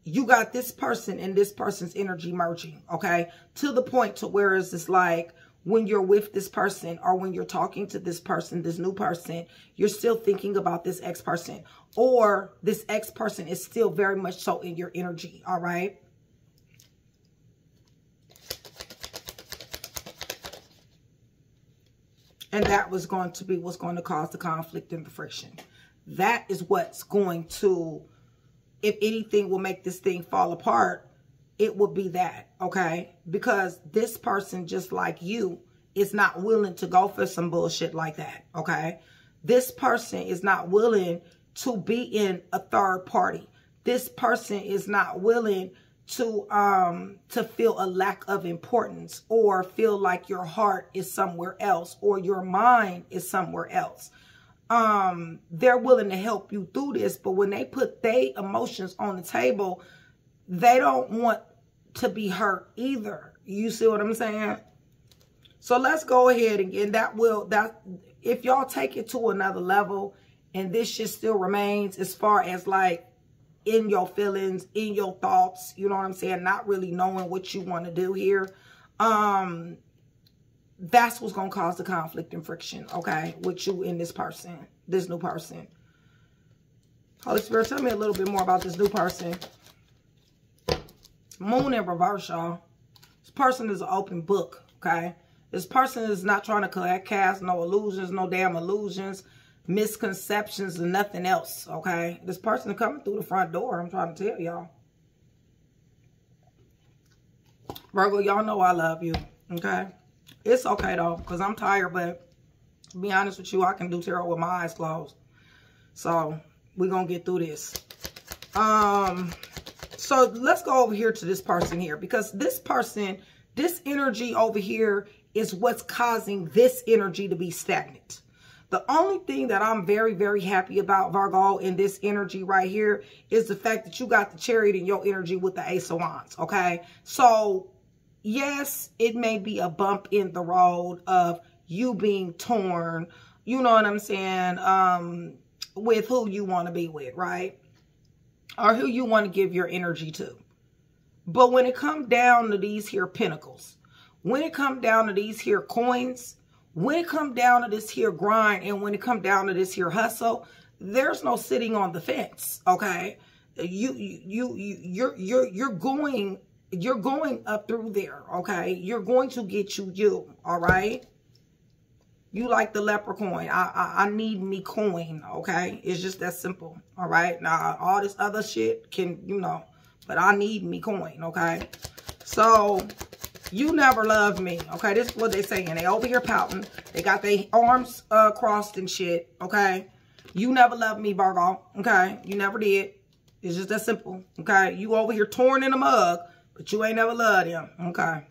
You got this person and this person's energy merging, okay? To the point to where it's like when you're with this person or when you're talking to this person, this new person, you're still thinking about this ex person. Or this ex person is still very much so in your energy, all right? And that was going to be what's going to cause the conflict and the friction. That is what's going to, if anything will make this thing fall apart, it will be that, okay? Because this person, just like you, is not willing to go for some bullshit like that, okay? This person is not willing to be in a third party. This person is not willing to feel a lack of importance or feel like your heart is somewhere else or your mind is somewhere else. They're willing to help you through this, but when they put their emotions on the table, they don't want to be hurt either. You see what I'm saying? So let's go ahead and that if y'all take it to another level and this shit still remains as far as like in your feelings, in your thoughts, you know what I'm saying? Not really knowing what you want to do here. That's what's going to cause the conflict and friction, okay, with you and this person, this new person. Holy Spirit, tell me a little bit more about this new person. Moon in reverse, y'all. This person is an open book, okay? This person is not trying to cast no illusions, no damn illusions, misconceptions, and nothing else, okay? This person is coming through the front door, I'm trying to tell y'all. Virgo, y'all know I love you, okay? It's okay, though, because I'm tired, but to be honest with you, I can do tarot with my eyes closed. So, we're going to get through this. So, let's go over here to this person here, because this person, this energy over here is what's causing this energy to be stagnant. The only thing that I'm very, very happy about, Virgo, in this energy right here is the fact that you got the Chariot in your energy with the Ace of Wands, okay? So, yes, it may be a bump in the road of you being torn, you know what I'm saying, with who you want to be with, right? Or who you want to give your energy to. But when it comes down to these here pentacles, when it comes down to these here coins, when it comes down to this here grind, and when it comes down to this here hustle, there's no sitting on the fence, okay? You're going up through there, okay? You're going to get you, all right? You like the leprechaun. I need me coin, okay? It's just that simple, all right? Now, all this other shit can, you know, but I need me coin, okay? So, you never loved me, okay? This is what they saying. They over here pouting. They got their arms crossed and shit, okay? You never loved me, Virgo, okay? You never did. It's just that simple, okay? You over here torn in a mug, but you ain't never loved him, okay?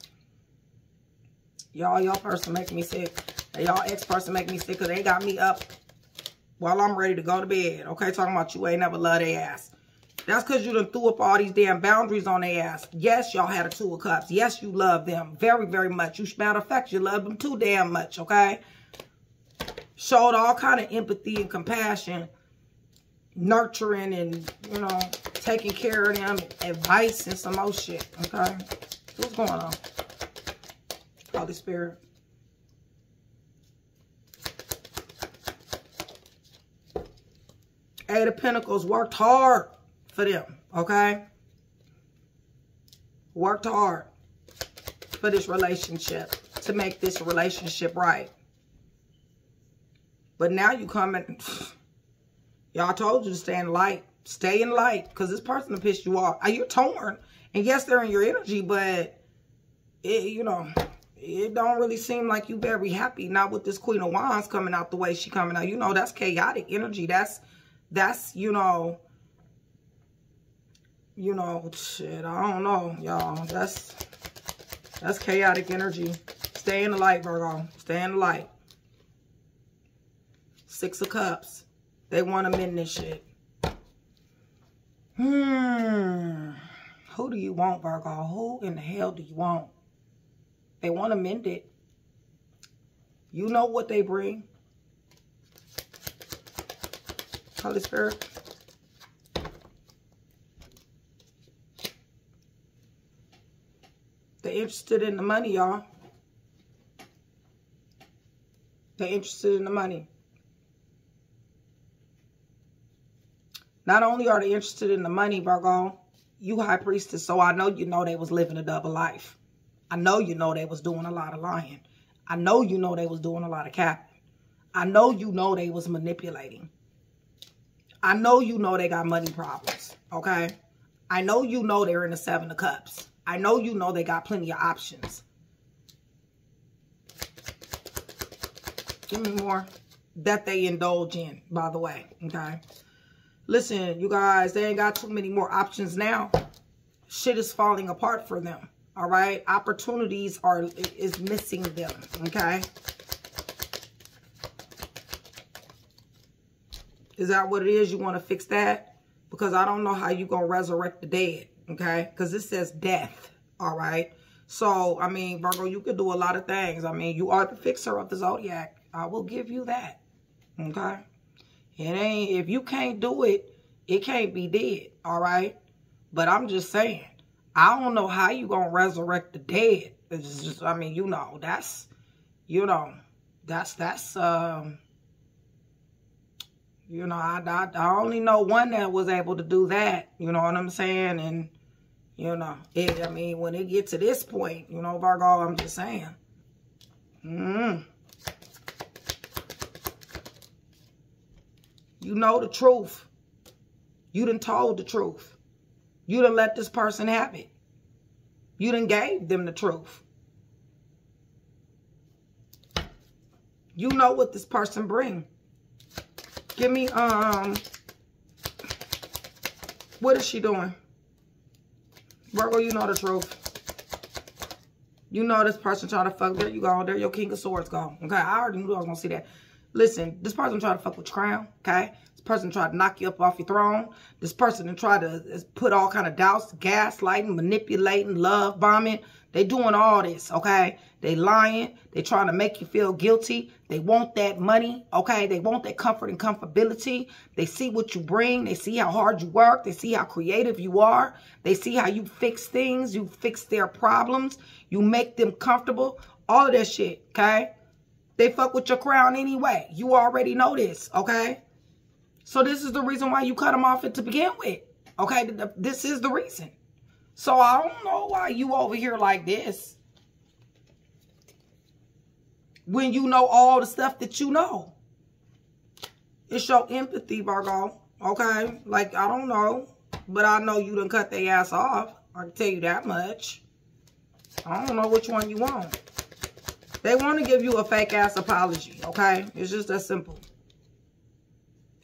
Y'all person make me sick. Y'all ex-person make me sick because they got me up while I'm ready to go to bed, okay? Talking about you ain't never loved their ass. That's because you done threw up all these damn boundaries on their ass. Yes, y'all had a 2 of cups. Yes, you love them very, very much. Matter of fact, you love them too damn much, okay? Showed all kind of empathy and compassion, nurturing and, you know, taking care of them, advice and some more shit, okay? What's going on? Holy Spirit. Eight of Pentacles worked hard for them, okay? Worked hard for this relationship, to make this relationship right. But now you coming, y'all told you to stay in light. Stay in light, because this person will piss you off. You're torn, and yes, they're in your energy, but, it, you know, it don't really seem like you very happy. Not with this Queen of Wands coming out the way she coming out. You know, that's chaotic energy. That's you know, shit, I don't know, y'all. That's chaotic energy. Stay in the light, Virgo. Stay in the light. 6 of Cups. They want to mend this shit. Who do you want, Virgo? Who in the hell do you want? They want to mend it. You know what they bring. Holy Spirit. They're interested in the money, y'all. They're interested in the money. Not only are they interested in the money, Virgo, you high priestess, so I know you know they was living a double life. I know you know they was doing a lot of lying. I know you know they was doing a lot of capping. I know you know they was manipulating. I know you know they got money problems, okay? I know you know they're in the 7 of Cups. I know you know they got plenty of options. Give me more. That they indulge in, by the way, okay? Listen, you guys, they ain't got too many more options now. Shit is falling apart for them, all right? Opportunities is missing them, okay? Is that what it is? You want to fix that? Because I don't know how you going to resurrect the dead, okay? Because this says death, all right? So, I mean, Virgo, you could do a lot of things. I mean, you are the fixer of the zodiac. I will give you that, okay? It ain't, if you can't do it, it can't be dead, all right? But I'm just saying, I don't know how you going to resurrect the dead. It's just, I mean, you know, that's, you know, that's, you know, I only know one that was able to do that. You know what I'm saying? And, you know, I mean, when it gets to this point, you know, Virgo, I'm just saying. You know the truth. You done told the truth. You done let this person have it. You done gave them the truth. You know what this person bring. Give me, what is she doing? Virgo, you know the truth. You know this person trying to fuck. There you go. There your King of Swords go. Okay, I already knew I was going to see that. Listen, this person trying to fuck with your crown, okay? This person try to knock you up off your throne. This person try to put all kind of doubts, gaslighting, manipulating, love bombing. They doing all this, okay? They lying. They trying to make you feel guilty. They want that money, okay? They want that comfort and comfortability. They see what you bring. They see how hard you work. They see how creative you are. They see how you fix things. You fix their problems. You make them comfortable. All of that shit, okay? They fuck with your crown anyway. You already know this, okay? So this is the reason why you cut them off to begin with, okay? This is the reason. So I don't know why you over here like this when you know all the stuff that you know. It's your empathy, Virgo, okay? Like, I don't know, but I know you done cut their ass off. I can tell you that much. I don't know which one you want. They want to give you a fake-ass apology, okay? It's just that simple.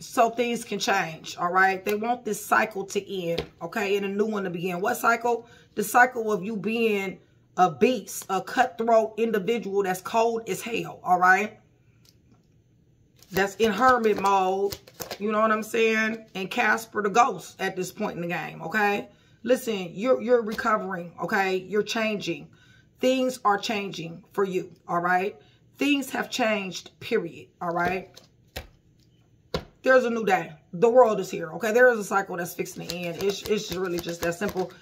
So things can change, all right? They want this cycle to end, okay? And a new one to begin. What cycle? The cycle of you being a beast, a cutthroat individual that's cold as hell, all right? That's in hermit mode, you know what I'm saying? And Casper the ghost at this point in the game, okay? Listen, you're recovering, okay? You're changing. Things are changing for you, all right? Things have changed, period, all right? There's a new day. The world is here, okay? There is a cycle that's fixing to end. It's really just that simple.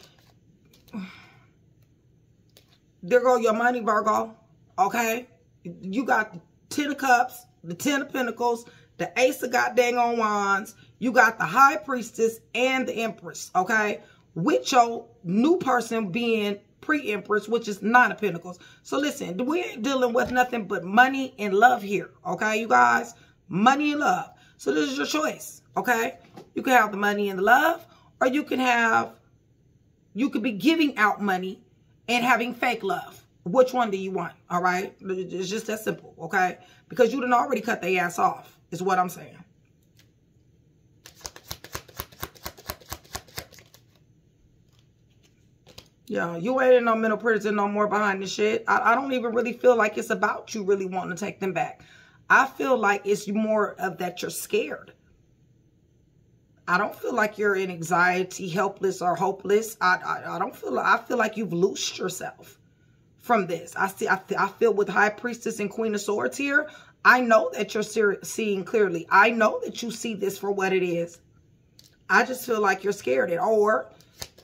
There go your money, Virgo, okay? You got the 10 of Cups, the 10 of Pentacles, the Ace of goddamn on Wands. You got the High Priestess and the Empress, okay? With your new person being pre-Empress, which is 9 of Pentacles. So listen, we ain't dealing with nothing but money and love here, okay, you guys? Money and love. So this is your choice, okay? You can have the money and the love, or you could be giving out money and having fake love. Which one do you want, all right? It's just that simple, okay? Because you done already cut their ass off, is what I'm saying. Yeah, you ain't in no mental prison no more behind this shit. I don't even really feel like it's about you really wanting to take them back. I feel like it's more of that you're scared. I don't feel like you're in anxiety, helpless, or hopeless. I don't feel like, I feel like you've loosed yourself from this. I feel with High Priestess and Queen of Swords here, I know that you're seeing clearly. I know that you see this for what it is. I just feel like you're scared, or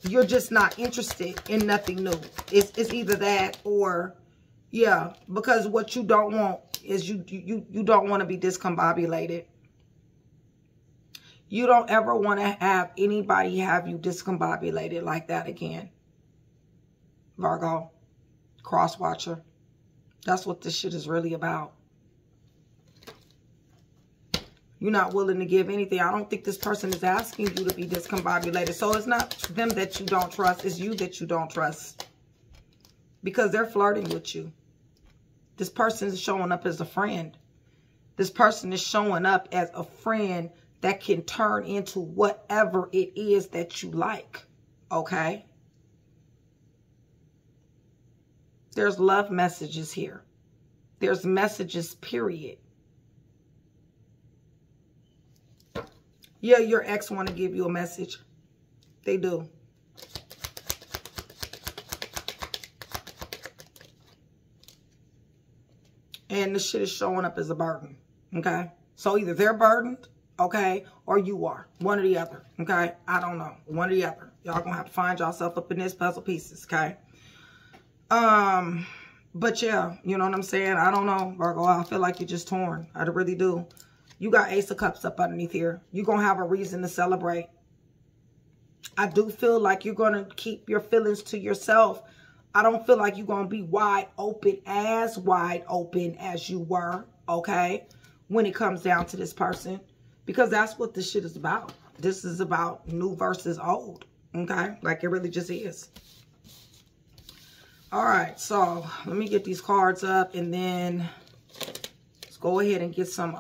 you're just not interested in nothing new. It's either that or, yeah, because what you don't want is you don't want to be discombobulated. You don't ever want to have anybody have you discombobulated like that again. Virgo, cross watcher. That's what this shit is really about. You're not willing to give anything. I don't think this person is asking you to be discombobulated. So it's not them that you don't trust. It's you that you don't trust. Because they're flirting with you. This person is showing up as a friend. This person is showing up as a friend that can turn into whatever it is that you like. Okay? There's love messages here. There's messages, period. Yeah, your ex want to give you a message. They do. And the shit is showing up as a burden. Okay? So either they're burdened, okay, or you are. One or the other. Okay? I don't know. One or the other. Y'all gonna have to find yourself up in this puzzle pieces, okay? But yeah, you know what I'm saying? I don't know, Virgo. I feel like you're just torn. I really do. You got Ace of Cups up underneath here. You're going to have a reason to celebrate. I do feel like you're going to keep your feelings to yourself. I don't feel like you're going to be wide open as you were, okay, when it comes down to this person. Because that's what this shit is about. This is about new versus old, okay? Like it really just is. All right, so let me get these cards up and then let's go ahead and get some,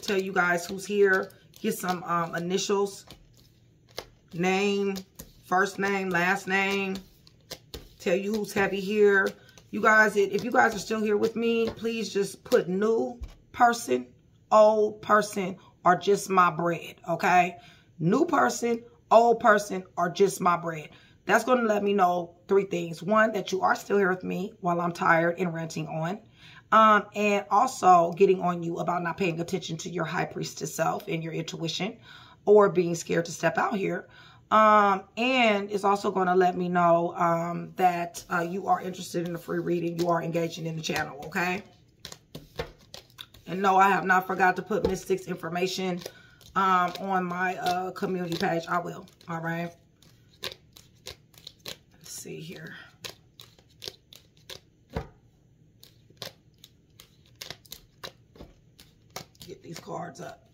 tell you guys who's here, get some initials, name, first name, last name, tell you who's heavy here. You guys, if you guys are still here with me, please just put new person, old person, or just my bread, okay? New person, old person, or just my bread. That's going to let me know 3 things. 1, that you are still here with me while I'm tired and ranting on. And also getting on you about not paying attention to your high priestess self and your intuition, or being scared to step out here. And it's also going to let me know that you are interested in the free reading. You are engaging in the channel, okay? And no, I have not forgot to put Mystic's information on my community page. I will, all right? See here. Get these cards up.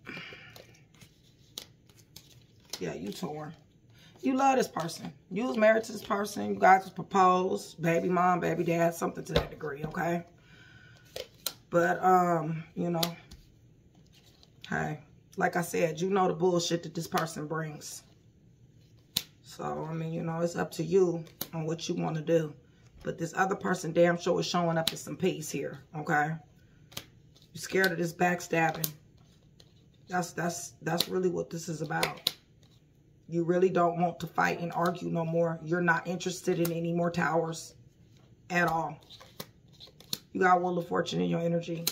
Yeah, you torn. You love this person. You was married to this person. You guys was proposed. Baby mom, baby dad, something to that degree, okay? But, you know, hey, like I said, you know the bullshit that this person brings. So, I mean, you know, it's up to you on what you want to do. But this other person damn sure is showing up with some peace here, okay? You're scared of this backstabbing. That's really what this is about. You really don't want to fight and argue no more. You're not interested in any more towers at all. You got Wheel of Fortune in your energy.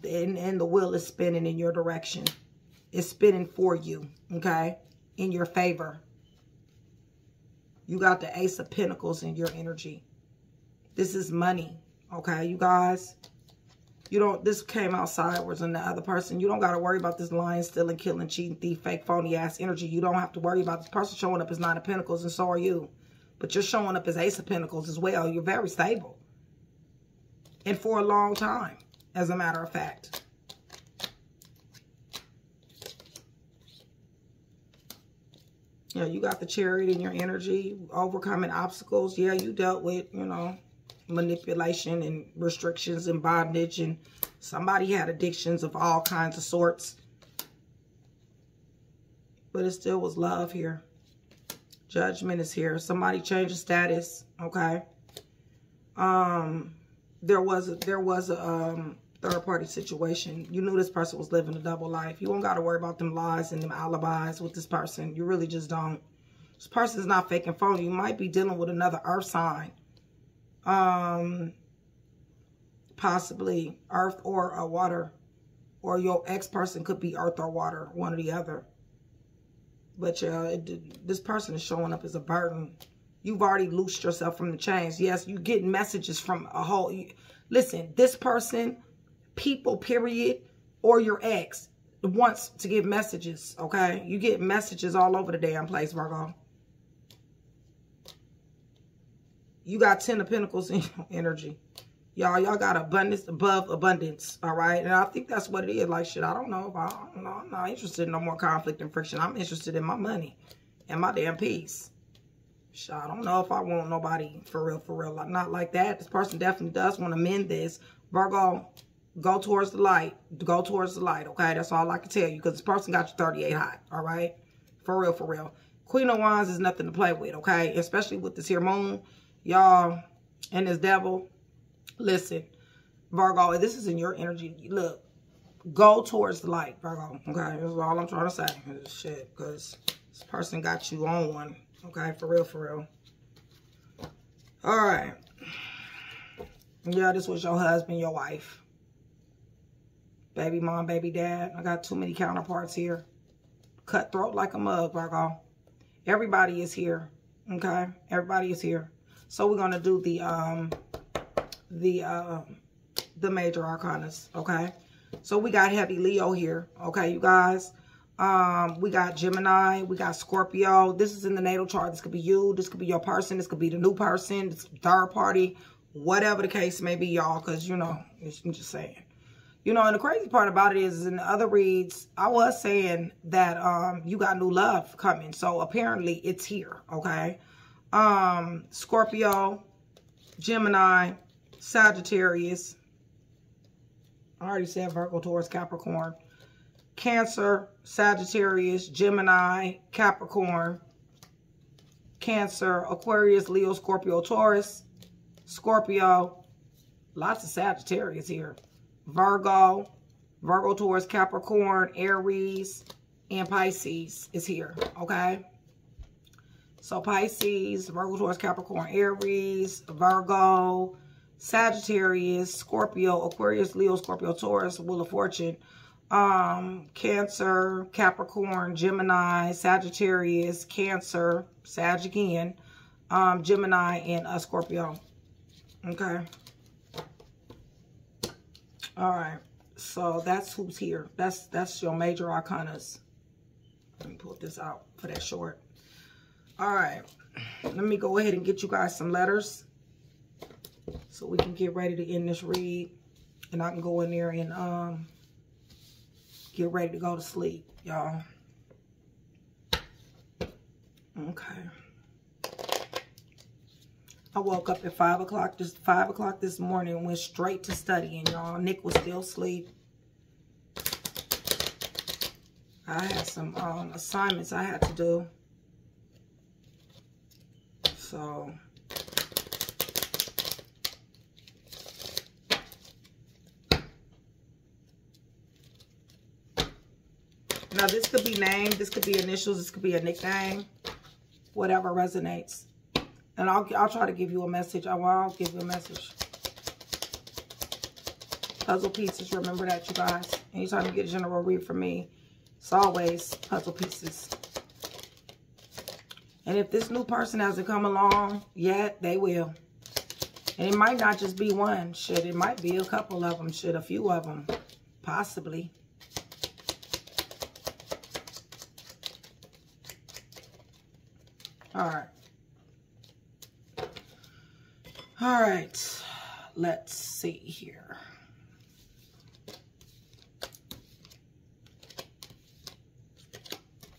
And the wheel is spinning in your direction. It's spinning for you, okay? In your favor. You got the Ace of Pentacles in your energy. This is money, okay, you guys? You don't, this came out sideways in the other person. You don't got to worry about this lying, stealing, killing, cheating, thief, fake, phony ass energy. You don't have to worry about this person showing up as 9 of Pentacles, and so are you. But you're showing up as Ace of Pentacles as well. You're very stable. And for a long time, as a matter of fact. Yeah, you got the Chariot in your energy, overcoming obstacles. Yeah, you dealt with, you know, manipulation and restrictions and bondage, and somebody had addictions of all kinds of sorts. But it still was love here. Judgment is here. Somebody changed status, okay? There was a third-party situation. You knew this person was living a double life. You don't got to worry about them lies and them alibis with this person. You really just don't. This person's not fake and phony. You might be dealing with another earth sign. possibly earth or a water, or your ex-person could be earth or water, one or the other. But this person is showing up as a burden. You've already loosed yourself from the chains. Yes, you get messages from a whole... Listen, this person, people, period, or your ex wants to give messages, okay? You get messages all over the damn place, Virgo. You got 10 of Pentacles in your energy. Y'all got abundance above abundance, all right? And I think that's what it is. Like, shit, I don't know. I'm not interested in no more conflict and friction. I'm interested in my money and my damn peace. Shit, I don't know if I want nobody for real. Like, not like that. This person definitely does want to mend this. Virgo, go towards the light. Go towards the light, okay? That's all I can tell you, because this person got you 38 hot, all right? For real. Queen of Wands is nothing to play with, okay? Especially with this here moon, y'all, and this devil. Listen, Virgo, this is in your energy. Look, go towards the light, Virgo. Okay, that's all I'm trying to say. Shit, because this person got you on one. Okay, for real. All right. Yeah, this was your husband, your wife. Baby mom, baby dad. I got too many counterparts here. Cutthroat like a mug, Virgo. Everybody is here. Okay, everybody is here. So we're gonna do the major arcanas, okay? So we got heavy Leo here, okay, you guys? We got Gemini, we got Scorpio. This is in the natal chart. This could be you, this could be your person, this could be the new person, this third party, whatever the case may be, y'all, because, you know, I'm just saying. You know, and the crazy part about it is in the other reads, I was saying that you got new love coming. So apparently it's here, okay? Scorpio, Gemini, Sagittarius, I already said Virgo, Taurus, Capricorn, Cancer, Sagittarius, Gemini, Capricorn, Cancer, Aquarius, Leo, Scorpio, Taurus, Scorpio, lots of Sagittarius here, Virgo, Taurus, Capricorn, Aries, and Pisces is here, okay? So Pisces, Virgo, Taurus, Capricorn, Aries, Virgo, Sagittarius, Scorpio, Aquarius, Leo, Scorpio, Taurus, Wheel of Fortune, Cancer, Capricorn, Gemini, Sagittarius, Cancer, Sag again, Gemini, and Scorpio. Okay. All right. So that's who's here. That's your major arcanas. Let me pull this out for that short. All right. Let me go ahead and get you guys some letters so we can get ready to end this read, and I can go in there and get ready to go to sleep, y'all. Okay. I woke up at 5 o'clock, just 5 o'clock this morning, and went straight to studying, y'all. Nick was still asleep. I had some assignments I had to do. So now this could be named, this could be initials, this could be a nickname, whatever resonates. And I'll try to give you a message. I'll give you a message. Puzzle pieces, remember that, you guys. Anytime you get a general read from me, it's always puzzle pieces. And if this new person hasn't come along yet, they will. And it might not just be one. Shit, it might be a couple of them. Shit, a few of them. Possibly. All right. All right. Let's see here.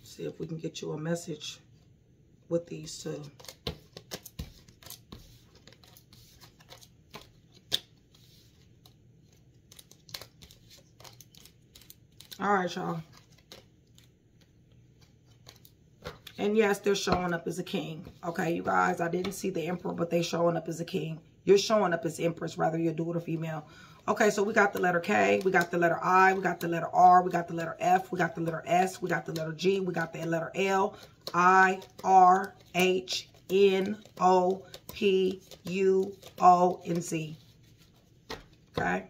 See if we can get you a message with these two. All right, y'all. And yes, they're showing up as a king. Okay, you guys, I didn't see the emperor, but they showing up as a king. You're showing up as empress, whether you're dual or female. Okay, so we got the letter K, we got the letter I, we got the letter R, we got the letter F, we got the letter S, we got the letter G, we got the letter L, I, R, H, N, O, P, U, O, and Z. Okay.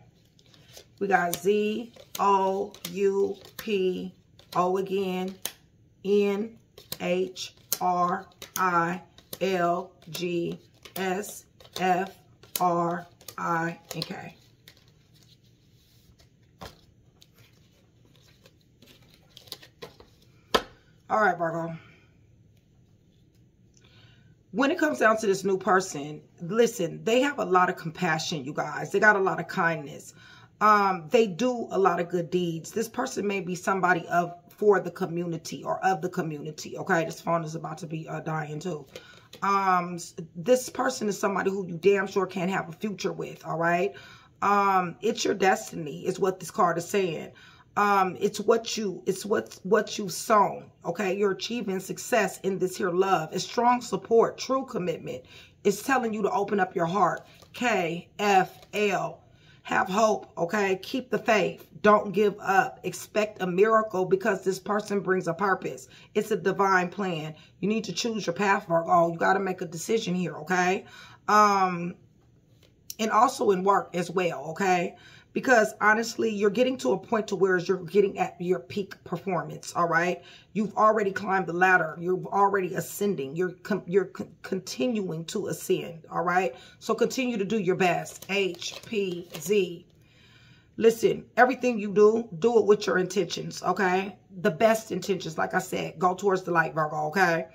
We got Z, O, U, P, O again, N, H, R, I, L, G, S, F, R, I, and K. All right, Virgo. When it comes down to this new person, listen, they have a lot of compassion, you guys. They got a lot of kindness. They do a lot of good deeds. This person may be somebody for the community or of the community. Okay, this phone is about to be dying too. This person is somebody who you damn sure can't have a future with. All right. It's your destiny is what this card is saying. It's what you've sown. Okay. You're achieving success in this here love. It's strong support, true commitment. It's telling you to open up your heart. K, F, L. Have hope. Okay. Keep the faith. Don't give up. Expect a miracle because this person brings a purpose. It's a divine plan. You need to choose your path, Virgo. You got to make a decision here. Okay. And also in work as well. Okay. Because honestly, you're getting to a point to where you're getting at your peak performance. All right. You've already climbed the ladder. You're already ascending. You're continuing to ascend. All right. So continue to do your best. H, P, Z. Listen, everything you do it with your intentions. Okay. The best intentions. Like I said, go towards the light, Virgo. Okay.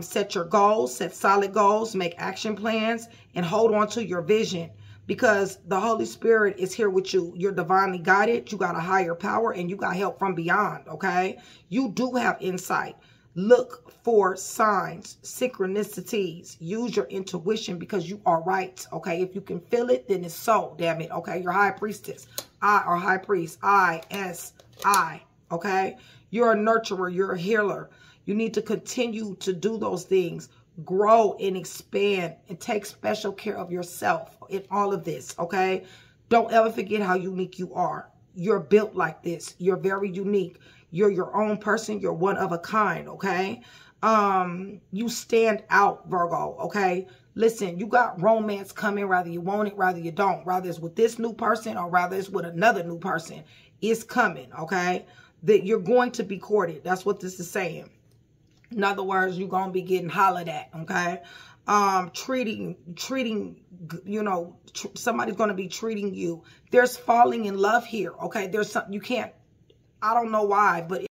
Set your goals, set solid goals, make action plans, and hold on to your vision. Because the Holy Spirit is here with you. You're divinely guided. You got a higher power and you got help from beyond, okay? You do have insight. Look for signs, synchronicities. Use your intuition because you are right, okay? If you can feel it, then it's so, damn it, okay? You're high priestess. Or high priest. I-S-I, okay? You're a nurturer. You're a healer. You need to continue to do those things. Grow and expand and take special care of yourself in all of this, okay? Don't ever forget how unique you are. You're built like this. You're very unique. You're your own person. You're one of a kind, okay? You stand out, Virgo, okay? Listen, you got romance coming, whether you want it, whether you don't. Whether it's with this new person or whether it's with another new person. It's coming, okay? That you're going to be courted. That's what this is saying. In other words, you're going to be getting hollered at, okay? Treating, you know, somebody's going to be treating you. There's falling in love here, okay? There's something you can't, I don't know why, but